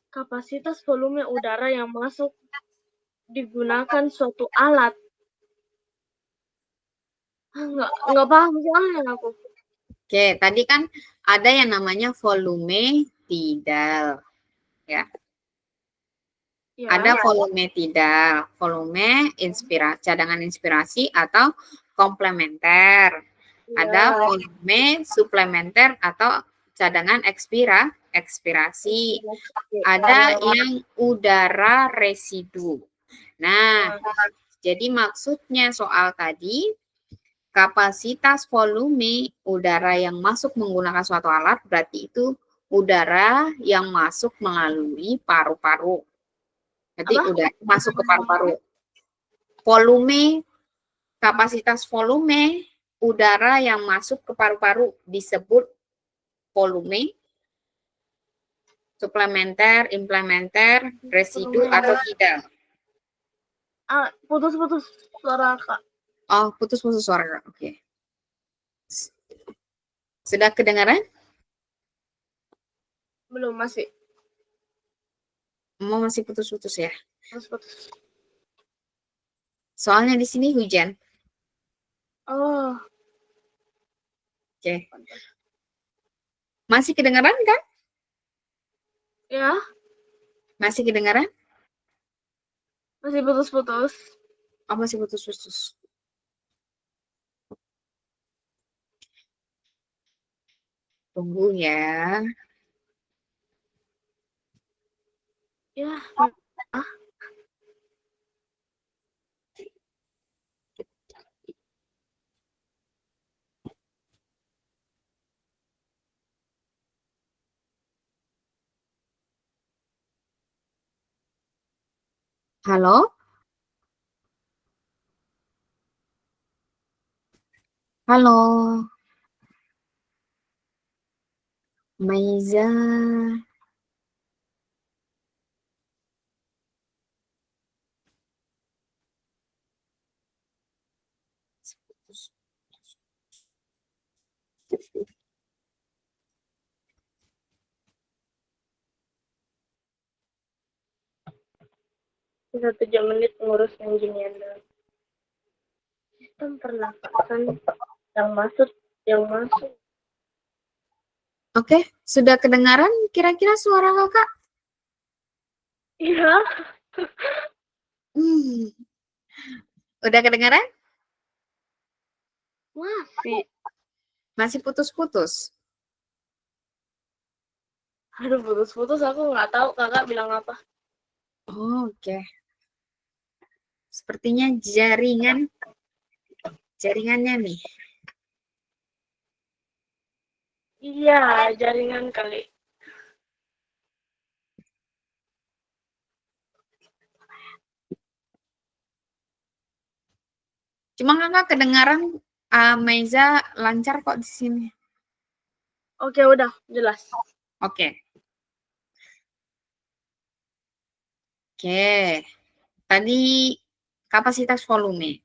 B: Kapasitas volume udara yang masuk digunakan suatu alat. Nggak paham soalnya aku.
A: Oke, tadi kan ada yang namanya volume tidal. Ya.
B: Ya.
A: Ada volume tidal, volume cadangan inspirasi atau komplementer.
B: Ya.
A: Ada volume suplementer atau cadangan ekspirasi. Ada yang udara residu. Nah, jadi maksudnya soal tadi, kapasitas volume udara yang masuk menggunakan suatu alat berarti itu udara yang masuk melalui paru-paru. Jadi udah masuk ke paru-paru. Volume, kapasitas volume udara yang masuk ke paru-paru disebut volume, suplementer, implementer, residu, atau tidak.
B: Putus-putus suara Kak.
A: Oh, putus-putus suara. Oke. Sudah kedengaran?
B: Belum, masih.
A: Masih putus-putus ya?
B: Putus-putus.
A: Soalnya di sini hujan.
B: Oh.
A: Oke. Masih kedengaran kan?
B: Ya.
A: Masih kedengaran?
B: Masih putus-putus.
A: Oh, masih putus-putus. Tunggu ya.
B: Ya.
A: Halo? Halo? Maiza?
B: Bisa 7 menit ngurus yang ginian doang. Sistem pernafasan yang masuk.
A: Oke, sudah kedengaran kira-kira suara kakak?
B: Iya.
A: Udah kedengaran?
B: Masih.
A: Masih putus-putus?
B: Aduh, putus-putus aku nggak tahu kakak bilang apa.
A: Oh, oke. Sepertinya jaringannya nih.
B: Iya, jaringan kali.
A: Cuma kakak kedengaran Meiza lancar kok di sini.
B: Oke, udah jelas.
A: Oke. Oke. Tadi kapasitas volume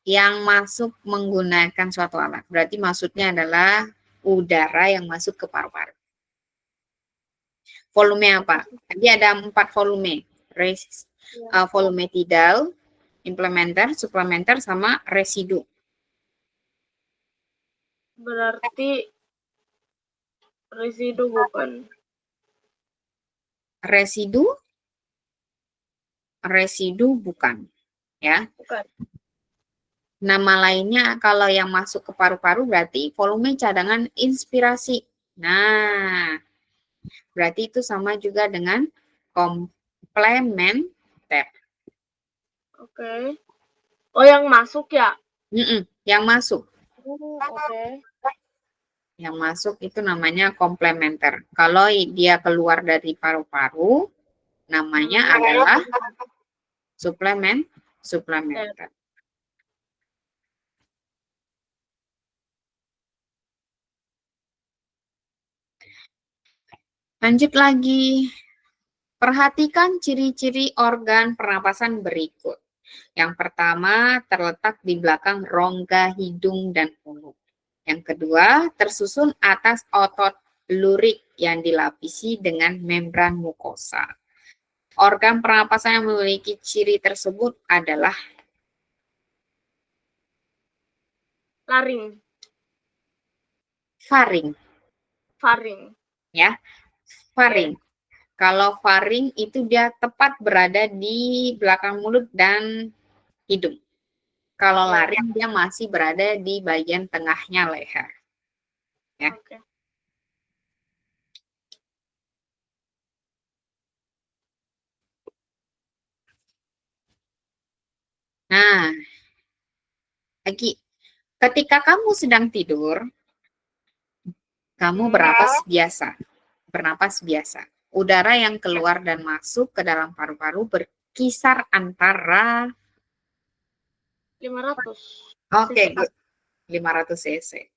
A: yang masuk menggunakan suatu alat. Berarti maksudnya adalah udara yang masuk ke paru-paru. Volume apa? Tadi ada 4 volume. Volume tidal, implementer, suplementer, sama residu.
B: Berarti residu bukan?
A: Residu bukan, ya.
B: Bukan.
A: Nama lainnya kalau yang masuk ke paru-paru berarti volume cadangan inspirasi. Nah, berarti itu sama juga dengan komplementer.
B: Oke. Oh, yang masuk ya?
A: Yang masuk.
B: Oke.
A: Yang masuk itu namanya komplementer. Kalau dia keluar dari paru-paru, namanya adalah suplementer. Lanjut lagi. Perhatikan ciri-ciri organ pernapasan berikut. Yang pertama, terletak di belakang rongga hidung dan mulut. Yang kedua, tersusun atas otot lurik yang dilapisi dengan membran mukosa. Organ pernapasan yang memiliki ciri tersebut adalah
B: laring.
A: Faring. Ya, faring. Kalau faring itu dia tepat berada di belakang mulut dan hidung. Kalau laring dia masih berada di bagian tengahnya leher. Ya.
B: Oke.
A: Nah, lagi ketika kamu sedang tidur, kamu bernapas biasa. Udara yang keluar dan masuk ke dalam paru-paru berkisar antara
B: 500.
A: Oke, good. 500 cc.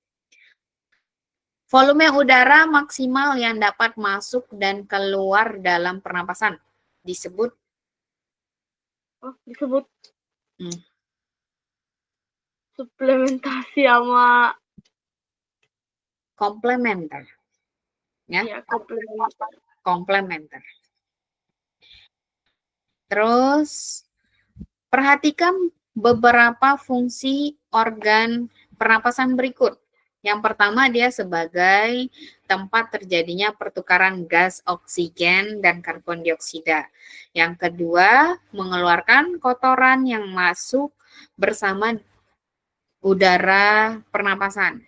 A: Volume udara maksimal yang dapat masuk dan keluar dalam pernapasan disebut
B: suplementasi sama
A: komplementer. Ya, komplementer. Terus perhatikan beberapa fungsi organ pernapasan berikut. Yang pertama, dia sebagai tempat terjadinya pertukaran gas oksigen dan karbon dioksida. Yang kedua, mengeluarkan kotoran yang masuk bersama udara pernapasan.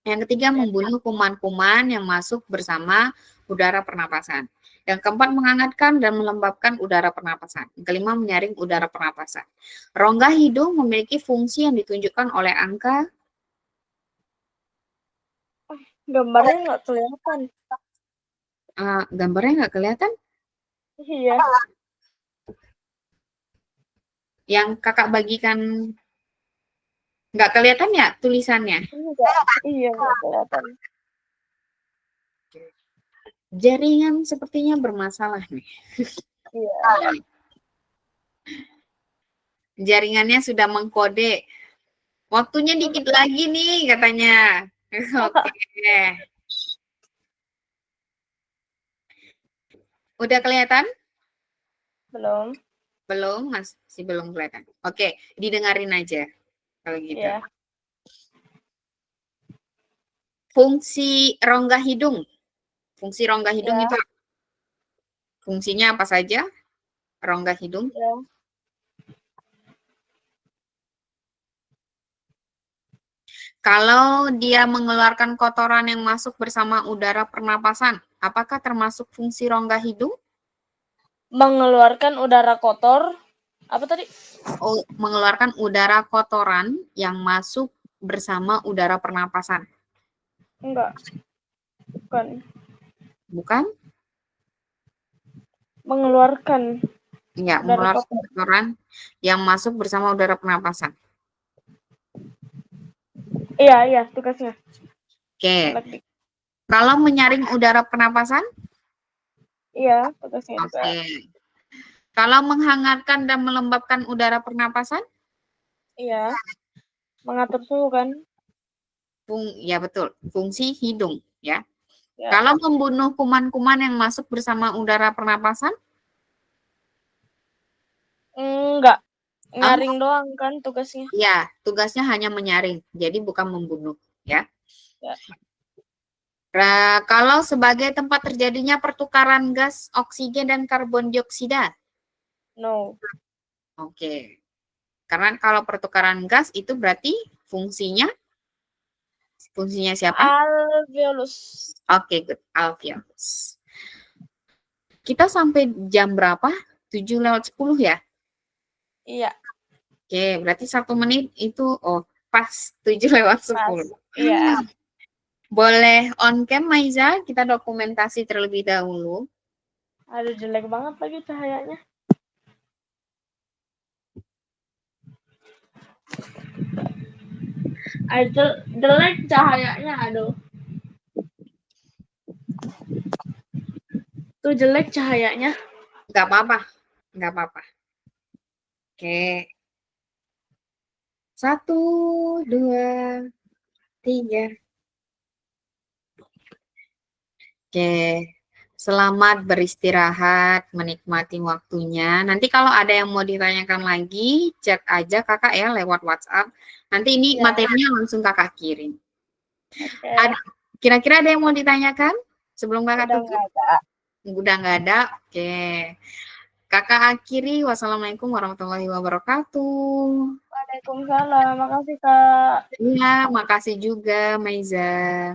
A: Yang ketiga, membunuh kuman-kuman yang masuk bersama udara pernapasan. Yang keempat, menghangatkan dan melembabkan udara pernapasan. Yang kelima, menyaring udara pernapasan. Rongga hidung memiliki fungsi yang ditunjukkan oleh angka.
B: Gambarnya nggak kelihatan.
A: Gambarnya nggak kelihatan?
B: Iya.
A: Yang kakak bagikan nggak kelihatan ya tulisannya?
B: Iya, nggak kelihatan.
A: Jaringan sepertinya bermasalah nih.
B: Iya.
A: Jaringannya sudah mengkode. Waktunya dikit lagi nih katanya. Oke. Udah kelihatan?
B: Belum.
A: Belum, masih belum kelihatan. Oke, didengarin aja kalau gitu.
B: Ya.
A: Fungsi rongga hidung. Fungsi rongga hidung
B: Ya.
A: itu fungsinya apa saja? Rongga hidung.
B: Ya.
A: Kalau dia mengeluarkan kotoran yang masuk bersama udara pernapasan, apakah termasuk fungsi rongga hidung?
B: Mengeluarkan udara kotor. Apa tadi?
A: Oh, mengeluarkan udara kotoran yang masuk bersama udara pernapasan.
B: Enggak. Bukan.
A: Bukan?
B: Mengeluarkan
A: Ya,
B: udara
A: mengeluarkan
B: kotor.
A: kotoran yang masuk bersama udara pernapasan.
B: Iya, tugasnya.
A: Oke. Kalau menyaring udara pernapasan?
B: Iya, tugasnya juga.
A: Oke. Kalau menghangatkan dan melembabkan udara pernapasan?
B: Iya. Mengatur suhu kan?
A: Ya betul, fungsi hidung ya.
B: Ya.
A: Kalau membunuh kuman-kuman yang masuk bersama udara pernapasan?
B: Enggak. Nyaring doang kan tugasnya.
A: Ya, tugasnya hanya menyaring, jadi bukan membunuh ya.
B: Ya.
A: Kalau sebagai tempat terjadinya pertukaran gas oksigen dan karbon dioksida?
B: No.
A: Oke. Karena kalau pertukaran gas itu berarti fungsinya siapa?
B: Alveolus.
A: Oke, good. Alveolus. Kita sampai jam berapa? 7:10 ya?
B: Iya.
A: Oke, berarti 1 menit itu pas 7:10.
B: Iya.
A: Boleh on cam, Maiza? Kita dokumentasi terlebih dahulu.
B: Aduh, jelek banget lagi cahayanya. Jelek cahayanya, aduh. Tuh jelek cahayanya.
A: Nggak apa-apa. Nggak apa-apa. Oke. 1, 2, 3. Oke. Selamat beristirahat, menikmati waktunya. Nanti kalau ada yang mau ditanyakan lagi, chat aja kakak ya lewat WhatsApp. Nanti ini
B: Ya.
A: materinya langsung kakak kirim.
B: Oke.
A: Kira-kira ada yang mau ditanyakan sebelum kakak
B: Udah
A: tutup?
B: nggak ada.
A: Udah nggak ada? Oke. Kakak akhiri, wassalamualaikum warahmatullahi wabarakatuh.
B: Waalaikumsalam. Makasih, Kak.
A: Iya, makasih juga, Maiza.